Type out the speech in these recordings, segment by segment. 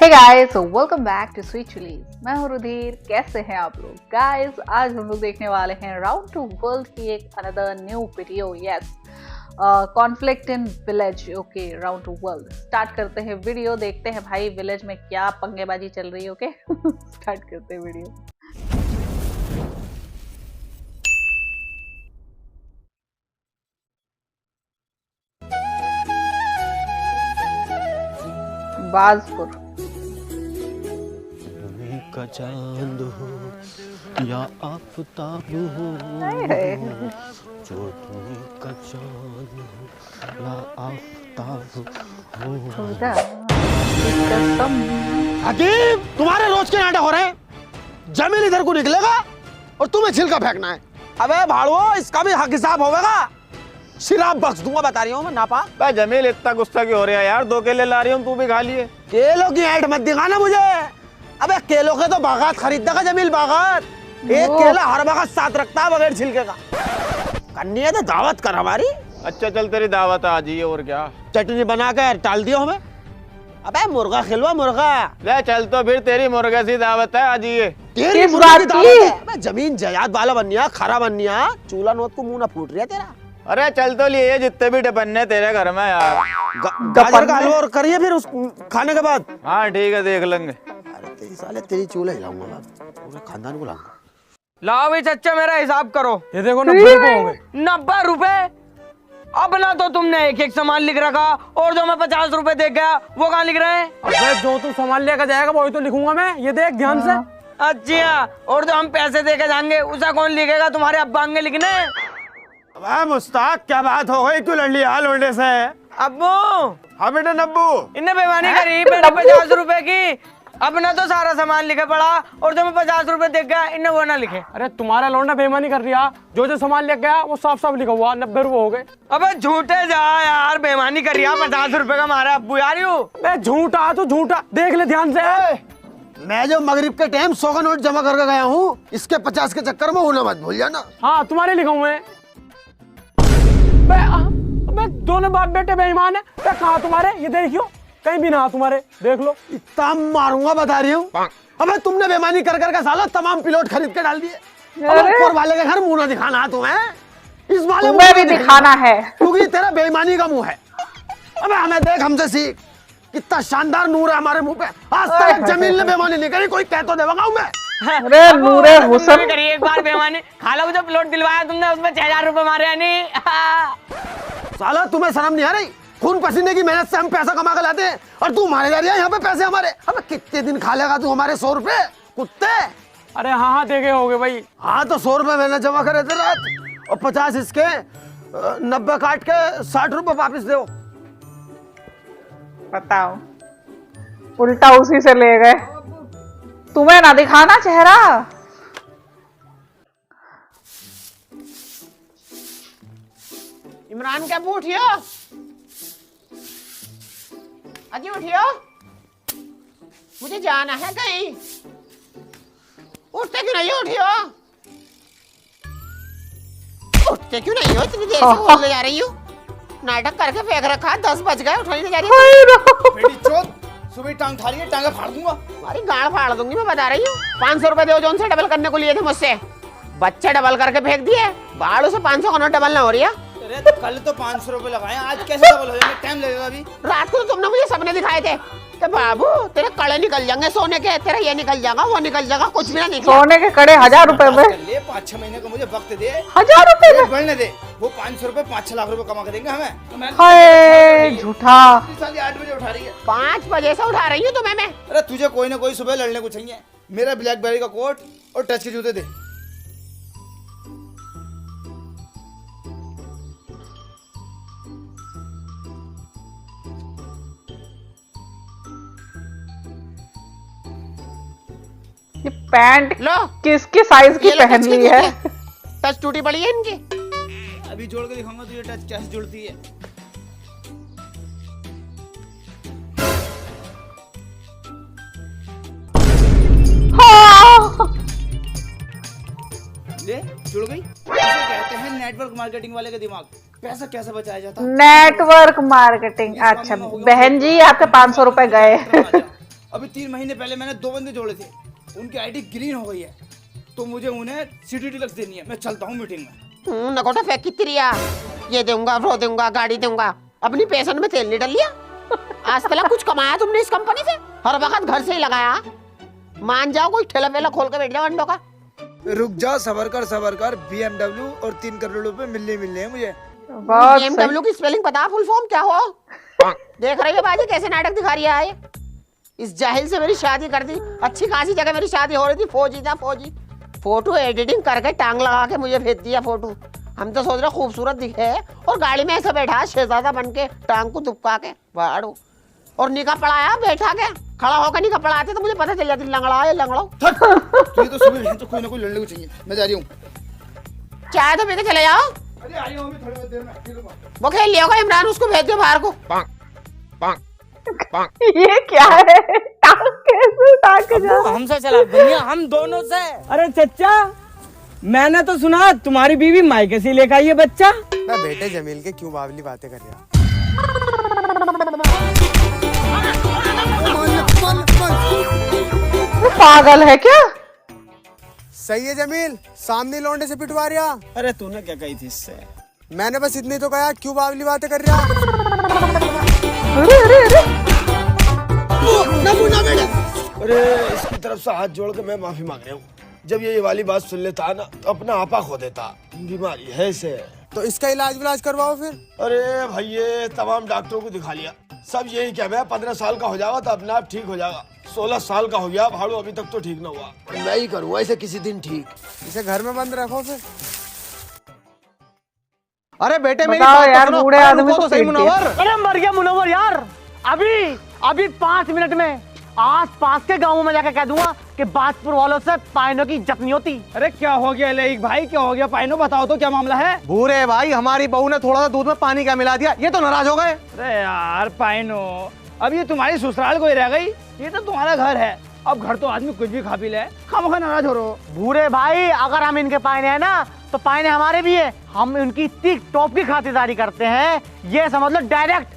Hey guys, welcome back to sweet chillies. मैं हूं रुधिर। कैसे हैं आप लोग गाइस? आज हम लोग देखने वाले हैं राउंड टू वर्ल्ड की एक another new video. Yes, conflict in village. Okay, round Two world start करते हैं वीडियो। देखते हैं भाई विलेज में क्या पंगेबाजी चल रही है। ओके स्टार्ट करते हैं वीडियो। बाजपुर का चांद हो या आफताब हो, जो का चांद हो या आफताब हो। हकीम, तुम्हारे रोज के नाटक हो रहे हैं। जमीन इधर को निकलेगा और तुम्हें छिलका फेंकना है। अबे भाड़ो, इसका भी हक हिसाब होगा। सिराप बख्श दूंगा, बता रही हूँ मैं। नापा भाई जमील, इतना गुस्सा क्यों हो रहा है यार? 2 केले ला रही हूँ, तू भी खा लिए। केलों की ऐड मत दिखाना मुझे। अबे केलों के तो बागात खरीदने का जमील, बागात। एक केला हर बागात साथ रखता है बगैर छिलके का। करनी है तो दावत कर हमारी। अच्छा चल, तेरी दावत आ जी। और क्या चटनी बना कर टाल दियो हमें। अबे मुर्गा खिलवा, मुर्गा ले चल। तो फिर तेरी मुर्गे सी दावत है आज। ये तेरी मुर्गा की दावत है। अबे जमीन जायदाद वाला बननिया, खरा बननिया। चूल्हा नोत को मुंह ना फूट रही है तेरा। अरे चल तो लिए जितने भी डपन्ने तेरे घर में यार। गाजर का हलवा और करिए फिर उस खाने के बाद। हाँ ठीक है, देख लेंगे। अरे तेरी साले तेरी चूल्हा हिलाऊंगा मैं, पूरे खानदान को लाऊंगा। लाओ भाई चच्चा, मेरा हिसाब करो। ये देखो 90 रुपए हो गए। 90 रुपए? अब ना तो तुमने एक एक सामान लिख रखा, और जो मैं 50 रुपए दे गया वो कहाँ लिख रहे हैं? अबे जो तू सामान लेकर जाएगा वही तो लिखूंगा मैं। ये देख ध्यान से। अच्छा, और जो हम पैसे दे के जाएंगे उसे कौन लिखेगा? तुम्हारे अब्बा आएंगे लिखने। अबे मुस्ताक, क्या बात हो गई? तू लड़ लिया लोंडे से। अब्बू, हाँ बेटा नब्बू। इन्हें बेईमानी करी मैंने 50 रुपए की। अब ना तो सारा सामान लिखे पड़ा, और जो मैं 50 रुपए दे गया इन्हें वो ना लिखे। अरे तुम्हारा लौंडा बेईमानी कर रहा। जो सामान लेके गया वो साफ साफ लिखा हुआ। 90 रुपए हो गए। अबे झूठे जा यार, बेईमानी कर रहा। 50 रुपए का मारा अब्बू यार। यू मैं झूठा तो झूठा, देख ले ध्यान से। मैं जो मगरिब के टाइम 100 का नोट जमा करके गया हूँ, इसके 50 के चक्कर में होना मत भूल जाना। हाँ तुम्हारे लिखा हुए। दोनों बाप बेटे बेईमान है। कहाँ तुम्हारे? ये देखियो, कहीं भी ना तुम्हारे। देख लो, इतना मारूंगा, बता रही हूँ। अबे तुमने बेईमानी कर कर साला तमाम पिलोट खरीद के डाल दिए। ऊपर वाले के घर मुंह ना दिखाना तुम्हें। इस वाले मुंह भी दिखाना है क्योंकि तेरा बेईमानी का मुंह है। अबे हमें देख, हमसे सीख। कितना शानदार नूर है हमारे मुंह पे। आज तक जमीन ने बेईमानी नहीं करी। कोई कह तो देगा मैं। अरे नूरे हुसैन करी एक बार बेईमानी। खाला, जो प्लॉट दिलवाया तुमने उसमें 6000 रुपए मारे नहीं? साला तुम्हें शर्म नहीं आ रही? खून पसीने की मेहनत से हम पैसा कमा कर लाते हैं, और तू मारे जा रही है यहाँ पे पैसे हमारे। अबे कितने दिन खा लेगा तू हमारे 100 रुपए, कुत्ते? अरे हाँ देखे होगे भाई। हाँ तो 100 रुपए मैंने जमा करे थे रात, और 50 इसके, 90 काट के 60 रुपए वापिस दो। बताओ, उल्टा उसी से ले गए। तुम्हें ना दिखाना चेहरा। इमरान क्या उठियो, अजी उठियो, मुझे जाना है कहीं। उठते क्यों नहीं उठियो? उठते क्यों नहीं हो? इतनी देर से बोलने जा रही हूँ। नाटक करके फेंक रखा। 10 बज गए, उठाने नहीं जा रही। बेटी चोद, सुबह टांग खा रही है, टांगे फाड़ दूंगा। तुम्हारी गाड़ फाड़ दूंगी, मैं बता रही हूँ। 500 रुपए दो, जो से डबल करने को लिए थे मुझसे। बच्चे डबल करके फेंक दिए। बाड़ों से 500 का नोट डबल ना हो रही है। अरे तो कल तो 500 रुपए लगाए, आज कैसे डबल हो जाएंगे? टाइम लगेगा अभी। रात को तो तुमने मुझे सपने दिखाए थे कि बाबू तेरे कड़े निकल जाएंगे सोने के, तेरा ये निकल जाएगा, वो निकल जाएगा। कुछ भी ना निकला। सोने के कड़े 1000 रुपए में। ले 5-6 महीने का मुझे वक्त दे। 1000 रुपए में बढ़ने दे। वो 500 रुपए 5-6 लाख रुपए कमा के देंगे हमें। हाय झूठा। साली 8 बजे उठा रही है। 5 बजे से उठा रही हूँ तुम्हें मैं। अरे तुझे कोई ना कोई सुबह लड़ने को चाहिए। मेरा ब्लैकबेरी का कोट और टच के जूते दे। ये पैंट लो, किसके साइज की पहन ली है? टच टूटी पड़ी है इनकी। अभी जोड़ के दिखाऊंगा तुझे टच कैसे जुड़ती है। ले जुड़ गई। इसे कहते हैं नेटवर्क मार्केटिंग वाले का दिमाग। पैसा कैसे बचाया जाता? Network marketing. अच्छा बहन जी, आपके 500 रुपए गए। अभी 3 महीने पहले मैंने 2 बंदे जोड़े थे, उनकी आईडी ग्रीन हो गई है, तो मुझे उन्हें सिटी डीलक्स देनी है। मैं चलता हूँ मीटिंग में। नकोटा फेंक कितनी रिया, ये दूंगा वो दूंगा गाड़ी दूंगा, अपनी पेशन में तेल नहीं डाल लिया। आज तक कुछ कमाया तुमने इस कंपनी से? हर वक्त घर से ही लगाया। मान जाओ कोई ठेला वेला खोल के बैठ जाओ अंडों का। रुक जाओ, सबर कर। BMW और 3 करोड़ रुपए मिलने हैं मुझे। BMW की स्पेलिंग पता, फुल फॉर्म क्या हो? देख रही है बाजी कैसे नाटक दिखा रही है। इस जाहिल से मेरी शादी कर दी, अच्छी खासी जगह मेरी शादी हो रही थी, फौजी था फौजी। फोटो एडिटिंग करके टांग लगा के मुझे भेज दिया फोटो। हम तो सोच रहे खूबसूरत दिखे और गाड़ी में ऐसे बैठा शहजादा बन के, टांग को दुबका के बाड़ो, और निकाह पढ़ाया बैठा के, खड़ा होकर निकाह पढ़ाते तो मुझे पता चल जाती लंगड़ा है लंगड़ो। तुझे तो सुबह तो कोई ना कोई लड़ने को चाहिए। मैं जा रही हूँ। चाय तो पी के चले जाओ। अरे आ रही हूँ थोड़ी बहुत देर में, खेलूंगा। वो खेल लिया होगा इमरान, उसको भेज दो बाहर को। ये क्या है? टांग कैसे उठा के जा? हमसे चला दुनिया, हम दोनों से। अरे चचा, मैंने तो सुना तुम्हारी बीवी मायके से लेकर आई है बच्चा। मैं बेटे जमील के क्यों बावली बातें कर रहा? पागल है क्या? सही है जमील, सामने लौंडे से पिटवा रहा। अरे तूने क्या कही थी इससे? मैंने बस इतनी तो कहा, क्यों बावली बातें कर रहा? अरे इसकी तरफ से हाथ जोड़ के मैं माफी मांग रहा हूँ। जब ये वाली बात सुन लेता ना तो अपना आपा खो देता। बीमारी है इसे। तो इसका इलाज करवाओ फिर। अरे भाई ये तमाम डॉक्टरों को दिखा लिया, सब यही कह रहे हैं 15 साल का हो जाएगा तो अपने आप ठीक हो जाएगा। 16 साल का हो गया भाड़ू, अभी तक तो ठीक ना हुआ। मैं ही करूँगा इसे किसी दिन ठीक। इसे घर में बंद रखो फिर। अरे बेटे मेरी बताओ बात तो यार, सुनो। बूढ़े अरे आदमी रुको को तो सही पीट दिया। मुनव्वर। अरे मर गया मुनव्वर यार। अभी 5 मिनट में आस पास के गांवों में जाकर कह दूंगा कि बाजपुर वालों से पाइनों की इज्जत नहीं होती। अरे क्या हो गया लेक भाई, क्या हो गया? पाइनो बताओ तो क्या मामला है? भूरे भाई, हमारी बहू ने थोड़ा सा दूध में पानी क्या मिला दिया, ये तो नाराज हो गए। अरे यार पाइनो, अब ये तुम्हारी ससुराल कोई रह गई, ये तो तुम्हारा घर है। अब घर तो आदमी कुछ भी खा पी ले, खामोखा नाराज हो रहो। भूरे भाई, अगर हम इनके पाइने हैं ना तो पाइने हमारे भी है। हम इनकी इतनी टॉप की खातिरदारी करते हैं, ये समझ लो डायरेक्ट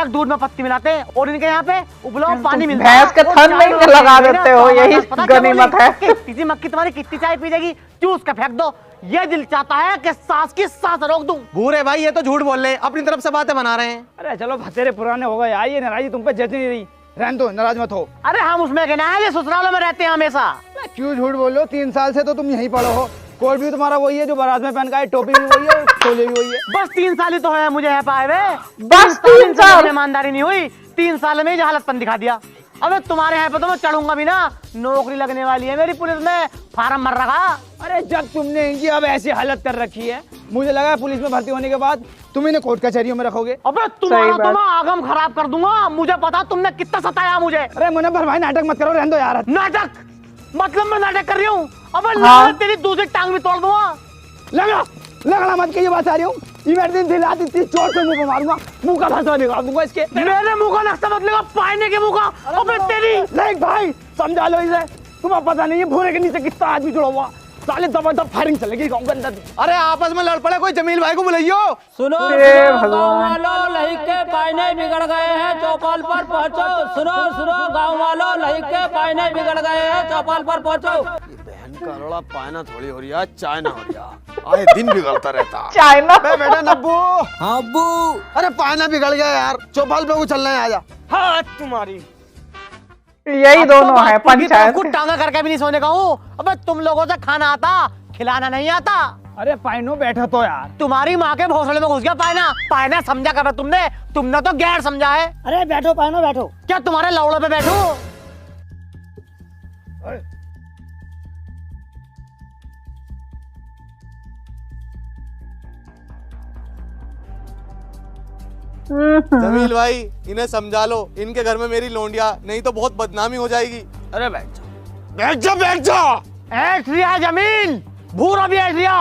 दूध में पत्ती मिलाते हैं और इनके यहाँ पे उबला पानी मिलता है। भैंस के थन में ही लगा देते हो, यही गनीमत है। किसी मक्खी तुम्हारी कितनी चाय पी जाएगी, चूस के फेंक दो। ये दिल चाहता है कि सांस की सांस रोक दूं। भूरे भाई, ये तो झूठ बोल रहे हैं, अपनी तरफ से बातें बना रहे हैं। अरे चलो भतेरे पुराने हो गए यार, ये नाराजी तुम पे जच नहीं रही। रहने दो, नाराज मत हो। अरे हम उसमें कहना है, ये ससुरालों में रहते हैं हमेशा। क्यों झूठ बोल लो? 3 साल से तो तुम यहीं पड़ो हो। कोट भी तुम्हारा वही है जो बारात में पहन का है, टोपी भी वही है, छोले भी वही है। बस 3 साल ही तो है मुझे यहाँ पाए हुए। बस 3 साल? ईमानदारी नहीं हुई, 3 साल में ही हालतपन दिखा दिया। अबे तुम्हारे यहाँ पे तो मैं चढ़ूंगा भी ना। नौकरी लगने वाली है मेरी पुलिस में, फार्म भर रखा। अरे जब तुमने इनकी अब ऐसी हालत कर रखी है, मुझे लगा पुलिस में भर्ती होने के बाद तुम इन्हें कोर्ट कचहरियों में रखोगे। अबे तुम्हारा तो मैं आगम खराब कर दूंगा। मुझे पता तुमने कितना सताया मुझे। अरे मुनव्वर भाई नाटक मत करो, रहने दो यार। नाटक मतलब मैं नाटक कर रही हूँ? अबे हाँ। तेरी दूसरी टांग भी तोड़ दूंगा। लगड़ा मत के ये बात आ रही हूँ। इमरजेंसी लाती थी, चोट से मुंह पे मारूंगा, मुंह का भाषा निकाल दूंगा इसके। मेरे मुंह का नक्शा बदलेगा, पाइने के मुंह का। अबे तेरी लाइक भाई समझा लो इसे, तुम्हें पता नहीं है भूरे के नीचे कितना आदमी जुड़ा हुआ। साले दबा फायरिंग चलेगी गाँव के अंदर। अरे आपस में लड़ पड़े, कोई जमील भाई को बुलाइयो। सुनो हे सुनो भगवान। गाँव वालों, लही के पाइने बिगड़ गए हैं, चौपाल पर पहुंचो। सुनो गाँव वालों, लही के पाइने बिगड़ गए हैं, चौपाल पर पहुंचो। बहन का रोड़ा पाना थोड़ी हो रही है, चाय ना हो रहा। आए दिन बिगड़ता रहता। चाइना बेटा नब्बू। हाँ अब्बू। अरे पाना बिगड़ गया यार, चौपाल पे उछलना है, आजा। हाँ तुम्हारी यही दोनों है पंचायत। कुछ टांगा करके भी नहीं सोने का हूँ। अबे तुम लोगों से खाना आता, खिलाना नहीं आता। अरे पाइनो बैठो तो यार। तुम्हारी माँ के भोसले में घुस गया पायना समझा कर तुमने तो गैर समझा है। अरे बैठो पाइनो बैठो। क्या तुम्हारे लौड़े पे बैठूं? जमील भाई इन्हें समझा लो, इनके घर में मेरी लोंडिया, नहीं तो बहुत बदनामी हो जाएगी। अरे बैठ जा। ऐश रिया जमील, भूरा भी ऐश रिया।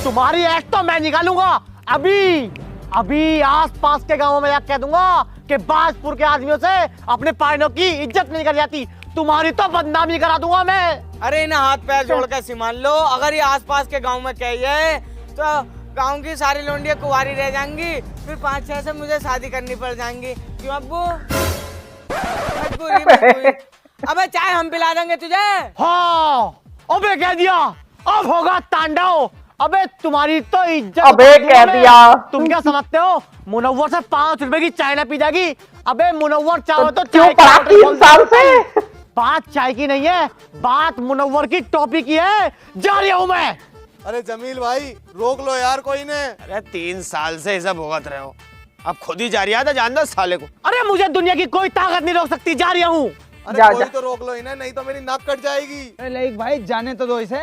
तुम्हारी ऐश तो मैं निकालूंगा अभी आस पास के गांवों में जाकर कह दूंगा कि बाजपुर के आदमियों से अपने पाइनों की इज्जत नहीं कर जाती। तुम्हारी तो बदनामी करा दूंगा मैं। अरे इन्हें हाथ पैर जोड़ के सिमान लो। अगर ये आसपास के गांव में कहिए तो गांव की सारी लोंडियां कुंवारी रह जाएंगी, फिर 5-6 से मुझे शादी करनी पड़ जाएंगी। क्यों अब्बू? मजबूरी। अबे चाय हम पिला देंगे तुझे। हाँ अबे कह दिया, अब होगा तांडव। अबे तुम्हारी तो इज्जत। अबे कह दिया। तुम क्या समझते हो मुनव्वर से 5 रुपए की चाय ना पी जाएगी? अबे मुनव्वर चाहो तो क्यों चाय पड़ा का 3 साल से? बात चाय की नहीं है, बात मुनव्वर की टॉपी की है। जा रहा हूं मैं। अरे जमील भाई रोक लो यार कोई ने। अरे 3 साल से ऐसा भुगत रहे हो, अब खुद ही जा रहा था, जान दो साले को। अरे मुझे दुनिया की कोई ताकत नहीं रोक सकती, जा रहा हूँ। अरे जा, कोई जा। तो रोक लो इन्हें, नहीं तो मेरी नाक कट जाएगी। अरे लाइक भाई जाने तो दो इसे।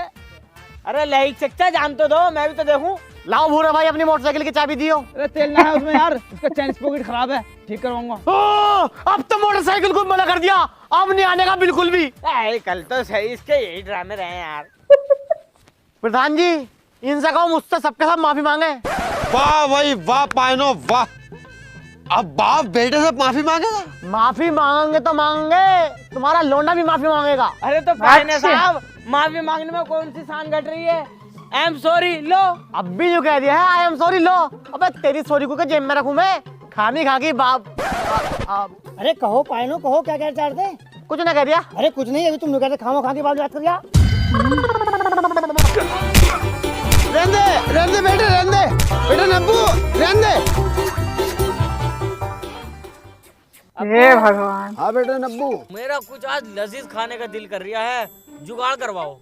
अरे लहिक चच्चा जान तो दो, मैं भी तो देखूं। लाओ भूरा भाई अपनी मोटरसाइकिल की चाबी दियो। अरे तेल ना है उसमें यार, उसका चैन स्पॉकेट खराब है, ठीक करवाऊंगा। अब तो मोटरसाइकिल को मना कर दिया, अब नहीं आने का बिल्कुल भी। कल तो सही इसके यही ड्रामे रहे यार। प्रधान जी इनसे कहो मुझसे सबके साथ माफी मांगे। वाह भाई वाह पायनो वाह, अब बाप बेटे से माफी मांगेगा? माफी मांगेंगे तो मांगेंगे, तुम्हारा लोंडा भी माफी मांगेगा। अरे तो पायने साहब माफी मांगने में कौन सी शान घट रही है? आई एम सॉरी लो। अब भी जो कह दिया है आई एम सॉरी लो। अबे तेरी सॉरी को जेब में रखूं मैं? खानी खा गई बाप। अरे कहो पायनो कहो, क्या कहना चाहते हैं? कुछ ना कह दिया। अरे कुछ नहीं, अभी तुम लोग कहते खाओ खा के बाद बात कर दिया। रहने बेटे, रहने बेटे नब्बू, रहने। हे भगवान। हाँ बेटे नब्बू। मेरा कुछ आज लजीज खाने का दिल कर रहा है, जुगाड़ करवाओ।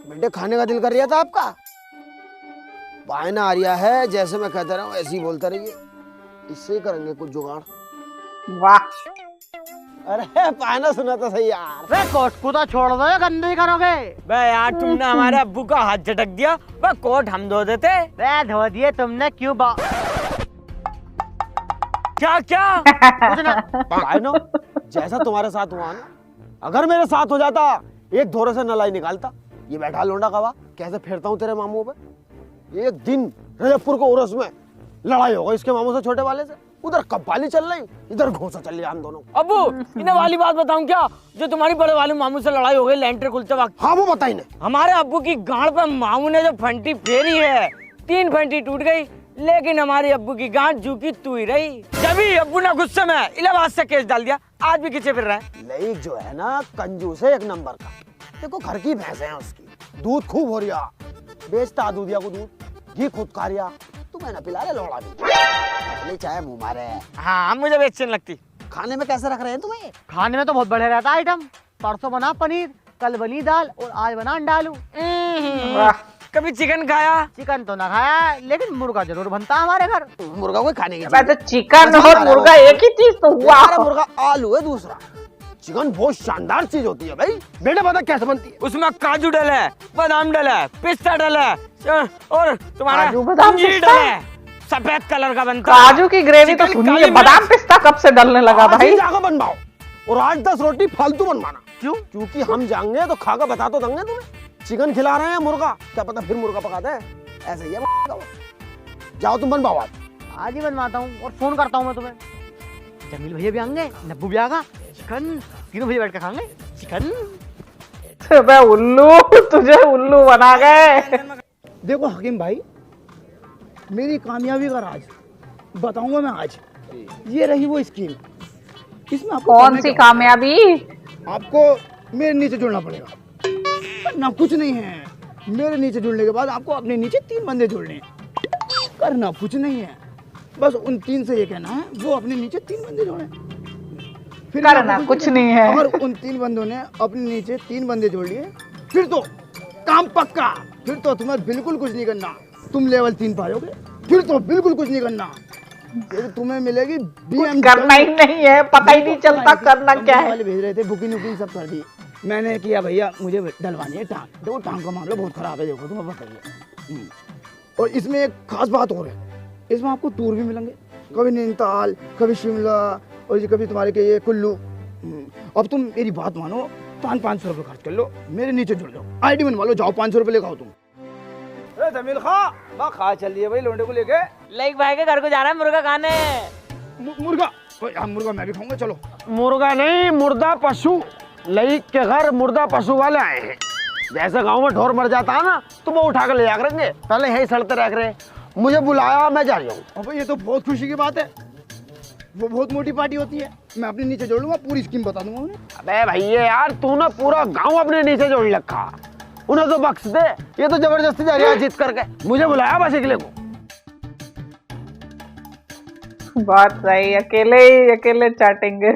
बेटे खाने का दिल कर रहा था आपका? पायना आ रहा है, जैसे मैं कहता रहा हूँ ऐसे ही बोलता रहिए, इससे ही करेंगे कुछ जुगाड़। वाह। अरे पायना सुना तो सही यार। वे कोट कूदा छोड़ दो या गंदे ही करोगे। बे यार तुमने हमारे अब्बू का हाथ झटक दिया, बे कोट हम धो देते। वे धो दिए तुमने क्यों बा? क्या क्या? कुछ ना। पायनो जैसा तुम्हारे साथ हुआ ना, अगर मेरे साथ हो जाता, एक धोरे से नलाई निकालता। ये बैठा लोंडा कवा, कैसे फेरता हूँ तेरे मामू पे। एक दिन रजबपुर को उर्स में लड़ाई हो गई इसके मामू से, छोटे वाले से। उधर कब्बाली चल रही, इधर घोंसा चल रही, हम दोनों। अब्बू इन्हें वाली बात बताऊं क्या, जो तुम्हारी बड़े वाले मामू से लड़ाई हो गई लेंटर खुलते वक्त? हाँ वो बताई ने। हमारे अब्बू की गांड पे मामू ने जो फंटी फेरी है, 3 फंटी टूट गई, लेकिन हमारे अब्बू की गांड झुकी तू ही रही। जब ही अब्बू ने गुस्से में इलाहाबाद से केस डाल दिया, आज भी खींचे फिर रहा है। लईक जो है ना कंजूस है एक नंबर का। देखो घर की भैंसे हैं उसकी, दूध खूब हो रिया, बेचता दूधिया को दूध, घी खुद खा रिया। तुम्हें ना पिला ले लोड़ा भी, चाहे मुँह मारे। हाँ मुझे भी अच्छी नहीं लगती। खाने में कैसे रख रहे हैं तुम्हें? खाने में तो बहुत बढ़िया रहता आइटम। परसों बना पनीर, कल बनी दाल और आज बना अंडा आलू। कभी चिकन खाया? चिकन तो ना खाया, लेकिन मुर्गा जरूर बनता है हमारे घर। मुर्गा कोई खाने की मैं तो चिकन और मुर्गा एक ही चीज तो हुआ। हमारा मुर्गा आलू है दूसरा। चिकन बहुत शानदार चीज होती है भाई। बेटा बता कैसे बनती है? उसमें काजू डला है, बादाम डला है, पिस्ता डला है और तुम्हारा काजू, बादाम, अंजीर पिस्ता? डला है। सफेद कलर का बनता है। काजू की ग्रेवी तो चिकन सुनी है, काली बादाम पिस्ता कब से डलने लगा आज ही भाई? जाकर बनवाओ और 8-10 रोटी फालतू बनवाना। क्यों? क्योंकि हम जाएंगे तो खाकर बता तो देंगे तुम्हें। चिकन खिला रहे हैं मुर्गा, क्या पता फिर मुर्गा पकाते हैं। ऐसे ही है। जाओ तुम बनवाओ आज ही बनवाता हूँ और फोन करता हूँ मैं तुम्हें। जमील भैया भी आएंगे, नब्बू भी आएगा, चिकन तीनों भैया बैठ कर खाएंगे चिकन। बे उल्लू, तुझे उल्लू बना गए। देखो हकीम भाई, मेरी कामयाबी का राज बताऊंगा मैं आज। ये रही वो स्कीम। इसमें आपको कौन करना सी क्या? कामयाबी? आपको मेरे नीचे जुड़ना पड़ेगा। करना कुछ नहीं है, मेरे नीचे जुड़ने के बाद आपको अपने नीचे 3 बंदे जोड़ने हैं। करना कुछ नहीं है, बस उन 3 से ये कहना है वो अपने नीचे 3 बंदे जोड़े। फिर करना कुछ नहीं है। अगर उन 3 बंदों ने अपने नीचे 3 बंदे जोड़ लिए, फिर तो काम पक्का। फिर तो तुम्हें बिल्कुल कुछ नहीं करना, तुम लेवल 3 पाओगे। फिर तो बिल्कुल कुछ नहीं करना, फिर तुम्हें मिलेगी BMW। करना ही नहीं है, पता ही नहीं चलता करना क्या है। वाले भेज रहे थे, बुकिंग वुकिंग सब कर दी मैंने। किया भैया मुझे डलवानी है टांग। देखो टांग का मामला बहुत खराब है, देखो तुम्हें बताइए। और इसमें एक खास बात और है, इसमें आपको टूर भी मिलेंगे, कभी नैनीताल, कभी शिमला और ये कभी तुम्हारे के ये कुल्लू। अब तुम मेरी बात मानो, 500 रुपये खर्च कर लो, मेरे नीचे जुड़ जाओ, आईडी बनवा लो, जाओ 500 रुपये लेकर आओ तुम। अरे जमील खा चल रही है भाई लोंडे को लेके। लाइक भाई के घर को जाना है मुर्गा खाने। मुर्गा? हाँ मुर्गा मैं भी खाऊंगा, चलो। मुर्गा नहीं, मुर्दा पशु। लईक के घर मुर्दा पशु वाले आए हैं। जैसे गांव में ढोर मर जाता है ना तो वो उठा कर ले जा करेंगे, पहले यही सड़ते रह रहे। मुझे बुलाया, मैं जा रहा हूँ। अब ये तो बहुत खुशी की बात है, वो बहुत मोटी पार्टी होती है। मैं अपने नीचे जोड़ लूंगा, पूरी स्कीम बता दूंगा उन्हें। अबे भैया यार, तू ना पूरा गांव अपने नीचे जोड़ रखा, उन्हें तो बख्श दे। ये तो जबरदस्ती जा रही है जीत करके। मुझे बुलाया बस अगले को। बात सही, अकेले चाटेंगे।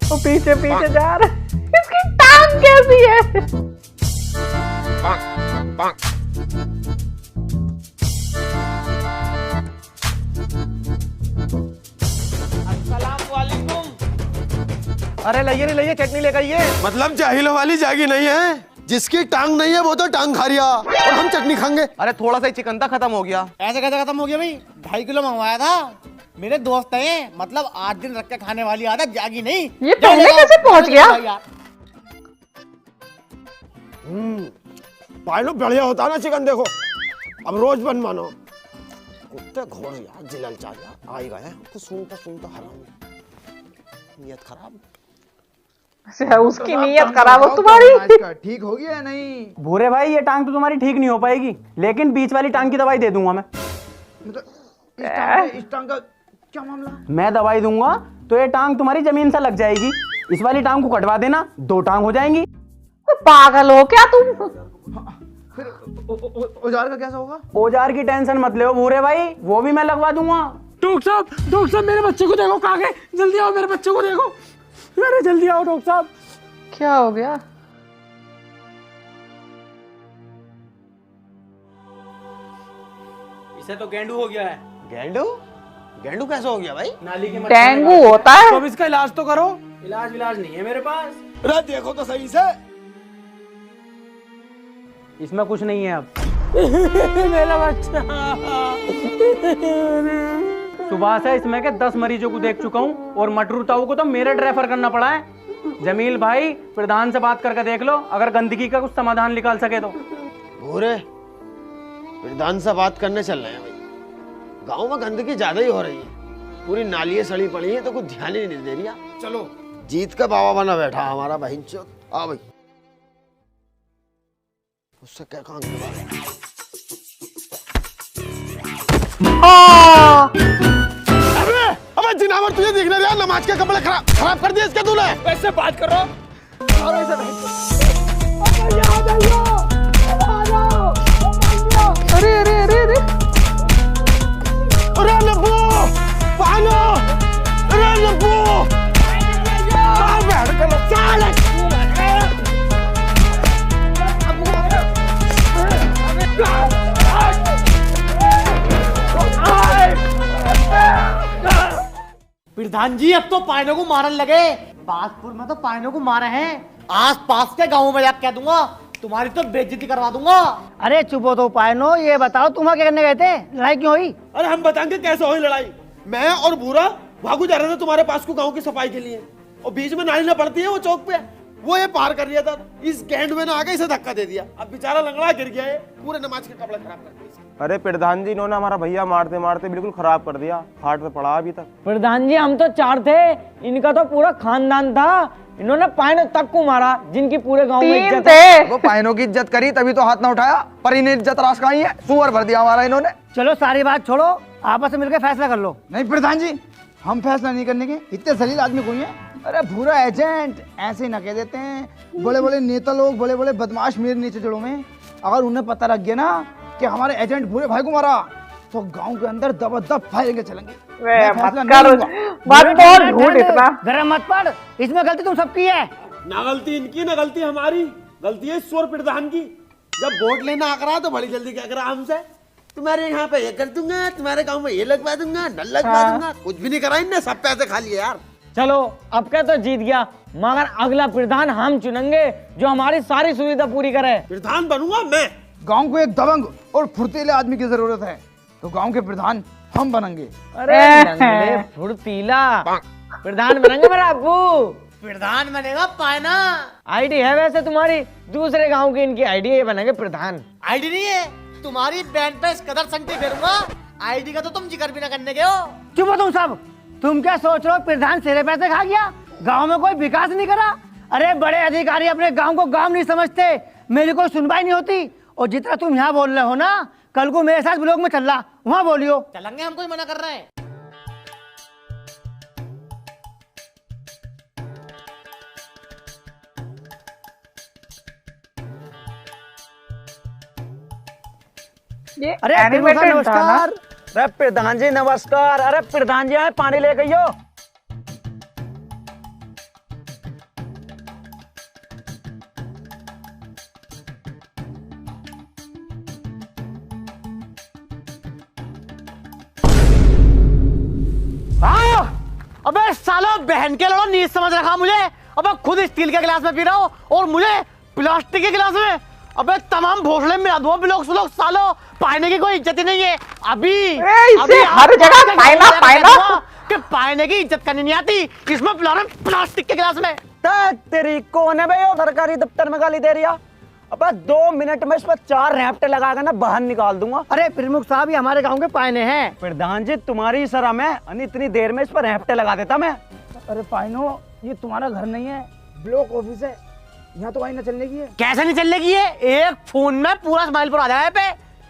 वो पीछे पीछे जा रहा है, इसकी टांग कैसी है? अरे लाइए चटनी लेकर आइए। मतलब जाहिलों वाली जागी नहीं है, जिसकी टांग नहीं है वो तो टांग खा रिया और हम चटनी खाएंगे। अरे थोड़ा सा ही चिकन था, खत्म हो गया। ऐसे कैसे खत्म हो गया भाई? 2.5 किलो मंगवाया था, मेरे दोस्त हैं, मतलब 8 दिन रख के खाने वाली आदत जागी नहीं। ये पहले कैसे पहुंच गया? पायलो बढ़िया होता ना चिकन, देखो अब रोज बन मानो। कुत्ते घोड़ यार, जिलल चाचा आई गए तो सुनता हराम, नियत खराब। अच्छा, उसकी नीयत खराब हो तुम्हारी। ठीक हो गया या नहीं? भूरे भाई, ये टांग तो तुम्हारी ठीक नहीं हो पाएगी, लेकिन बीच वाली टांग की दवाई दे दूंगा मैं। मतलब इस टांग का क्या मामला? मैं दवाई दूंगा तो ये टांग तुम्हारी जमीन से लग जाएगी। इस वाली टांग को कटवा देना, 2 टांग हो जाएंगी। पागल हो क्या तुम? फिर औजार का कैसा होगा? औजार की टेंशन मत लो भूरे भाई, वो भी मैं लगवा दूंगा। डॉक्टर साहब मेरे बच्चे को देखो, कहाँ गए? जल्दी आओ, मेरे बच्चे को देखो। अरे जल्दी आओ डॉक्टर साहब। क्या हो गया? इसे तो गेंडू हो गया है। गेंडू कैसे हो गया भाई? नाली के डेंगू होता है। तो अब इसका इलाज तो करो। इलाज नहीं है मेरे पास। अरे देखो तो सही से। इसमें कुछ नहीं है अब। मेरा बच्चा। सुबह से इसमें के 10 मरीजों को देख चुका हूँ और मटरू ताऊ को तो मेरे रेफर करना पड़ा है। जमील भाई, प्रधान से बात करके देख लो, अगर गंदगी का कुछ समाधान निकाल सके तो। भूरे, प्रधान से बात करने चल रहे हैं भाई। गांव में गंदगी ज्यादा ही हो रही है, पूरी नालियां सड़ी पड़ी है तो कुछ ध्यान ही नहीं दे रही। चलो, जीत का बाबा बना बैठा हमारा बहन चोद। आ भाई, उससे क्या काम करवा? अबे जिनावर, तुझे दिखने दिया? नमाज के कपड़े खराब कर दिए इसके तूने। वैसे बात करो। अरे अरे अरे अरे, अरे लब्बू, पालो, अरे लब्बू, बैठ कर चल। प्रधान जी, अब तो पायनों को मारने लगे। बाजपुर में तो पायनों को मारे हैं, आस पास के गाँव में जाकर कह दूंगा, तुम्हारी तो बेइज्जती करवा दूंगा। अरे चुप हो तो पायनो, ये बताओ तुम क्या करने गए थे? लड़ाई क्यों हुई? अरे हम बताएंगे कैसे हुई लड़ाई। मैं और भूरा भागू जा रहे थे तुम्हारे पास को गांव की सफाई के लिए, और बीच में नाली ना पड़ती है वो चौक पे, वो ये पार कर लिया था। इस गेंड में ना आके इसे धक्का दे दिया, अब बेचारा लंगड़ा गिर गया है, पूरे नमाज के कपड़े खराब कर दिए। अरे प्रधान जी, इन्होंने हमारा भैया मारते मारते बिल्कुल खराब कर दिया, हार्ट पे पड़ा अभी तक। प्रधान जी, हम तो 4 थे, इनका तो पूरा खानदान था। इन्होंने पायनों तक को मारा जिनकी पूरे गांव में इज्जत है। वो पायनों की इज्जत करी तभी तो हाथ ना उठाया, पर इन्हें इज्जत रास कहाँ है? सुअर भर दिया हमारा इन्होंने। चलो सारी बात छोड़ो, आपस में मिलकर फैसला कर लो। नहीं प्रधान जी, हम फैसला नहीं करने के, इतने जलील आदमी कोई है? अरे भूरा एजेंट ऐसे ही ना कह देते हैं। बड़े बड़े नेता लोग, बड़े बड़े बदमाश मेरे नीचे जड़ों में, अगर उन्हें पता लग गया ना कि हमारे एजेंट भूरे भाई को मारा, तो गांव के अंदर दबदब फायरिंग चलेंगे। गरम मत पड़, इसमें गलती तुम सबकी है। ना गलती इनकी ना गलती हमारी, गलती है ईश्वर प्रधान की। जब वोट लेना आ करा तो बड़ी जल्दी क्या करा हमसे, तुम्हारे यहाँ पे ये कर दूंगा, तुम्हारे गांव में ये लगवा दूंगा, नल लगवा दूंगा। कुछ भी नहीं करा इनने, सब पैसे खा लिए यार। चलो, अब क्या तो जीत गया, मगर अगला प्रधान हम चुनेंगे जो हमारी सारी सुविधा पूरी करे। प्रधान बनूंगा मैं। गांव को एक दबंग और फुर्तीले आदमी की जरूरत है, तो गांव के प्रधान हम बनेंगे। अरे फुर्तीला प्रधान बनेंगे मेरा अब्बू। प्रधान बनेगा पायना। आईडी है वैसे तुम्हारी, दूसरे गांव की इनकी आईडी है, बनेंगे प्रधान। आईडी नहीं है तुम्हारी, बैंड पे इस कदर संगति फेरूंगा, आईडी का तो तुम जिक्र भी ना करने गए हो। चुप हो तुम सब, तुम क्या सोच रहे हो? प्रधान सिरे पैसे खा गया, गांव में कोई विकास नहीं करा। अरे बड़े अधिकारी अपने गांव को गांव नहीं समझते, मेरी कोई सुनवाई नहीं होती। और जितना तुम यहाँ बोल रहे हो ना, कल को मेरे साथ ब्लॉक में चल रहा, वहाँ बोलियो। चलेंगे, हमको ही मना कर रहे हैं। ये अरे एनिमेटेड था ना? नमस्कार। अरे प्रधान जी नमस्कार। अरे प्रधान जी आए, पानी ले गई हो। अबे सालो बहन के लड़ो, नीच समझ रखा मुझे। अबे खुद स्टील के गिलास में पी रहा हूँ और मुझे प्लास्टिक के गिलास में। अबे तमाम भोसले में दूंगा ब्लॉक स्लॉक, सालो पानी की कोई इज्जत ही नहीं है। अभी हर जगह पाइना पाइना कि पानी की इज्जत करनी नहीं आती, इसमें प्लास्टिक के गिलास में। तेरी कौन है भाई वो सरकारी दफ्तर में गाली दे रही है? अबे 2 मिनट में इस पर 4 रैप्टे लगाकर ना बाहर निकाल दूंगा। अरे प्रमुख साहब, ये हमारे गांव के पायने हैं। प्रधान जी तुम्हारी शर्म है, इतनी देर में इस पर रैप्टे लगा देता मैं। अरे पाइनो, ये तुम्हारा घर नहीं है, ब्लॉक ऑफिस है, यहाँ तो वाइना चलने की है। कैसे नहीं चलने की है? एक फोन में पूरा स्माइल पर आ जाए पे।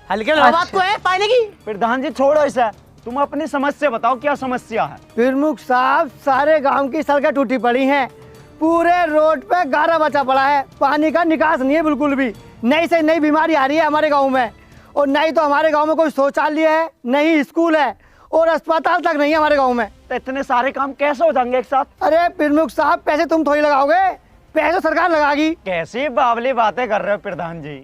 हल्के बात को है पानी की। प्रधान जी छोड़ो इसे, तुम अपनी समस्या बताओ, क्या समस्या है? प्रमुख साहब, सारे गांव की सड़कें टूटी पड़ी हैं, पूरे रोड पे गारा बचा पड़ा है, पानी का निकास नहीं है बिल्कुल भी। नई से नई बीमारी आ रही है हमारे गांव में, और नहीं तो हमारे गांव में कोई शौचालय है, नहीं स्कूल है, और अस्पताल तक नहीं है हमारे गांव में। तो इतने सारे काम कैसे हो जाएंगे एक साथ? अरे प्रमुख साहब, पैसे तुम थोड़ी लगाओगे, पैसे सरकार लगाएगी। कैसी बावली बातें कर रहे हो प्रधान जी?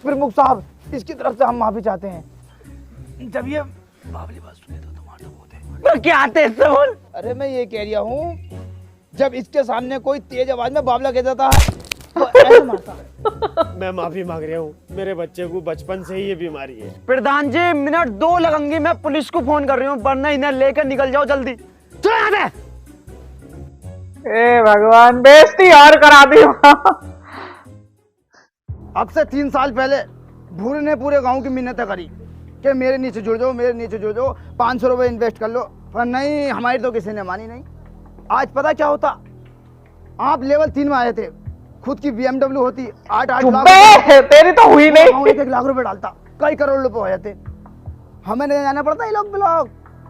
प्रमुख साहब, इसकी तरफ से हम माफी चाहते हैं। जब ये बावली बात सुने तो टमाटर होते। तो क्या आते इससे बोल? अरे मैं ये कह रहा हूँ, जब इसके सामने कोई तेज आवाज में बावला कह देता है तो ऐसे मारता है। मैं माफी मांग रहा हूँ, मेरे बच्चे को बचपन से ही ये बीमारी है। प्रधान जी मिनट 2 लगेंगे, मैं पुलिस को फोन कर रही हूँ, वरना इन्हें लेकर निकल जाओ जल्दी। चलो यहाँ से। ए भगवान, बेइज्जती और करा दी। अब से 3 साल पहले भूरे ने पूरे गांव की मिन्नतें करी कि मेरे नीचे जुड़ जाओ, मेरे नीचे जुड़ जाओ, 500 रुपए इन्वेस्ट कर लो, पर नहीं, हमारी तो किसी ने मानी नहीं। आज पता क्या होता, आप लेवल 3 में आए थे, खुद की BMW होती 8-8 लाख, तेरी तो हुई नहीं। 1-1 लाख रुपए डालता, कई करोड़ रुपए हो जाते। हमें नहीं जाना पड़ता, ये लोग ब्लॉक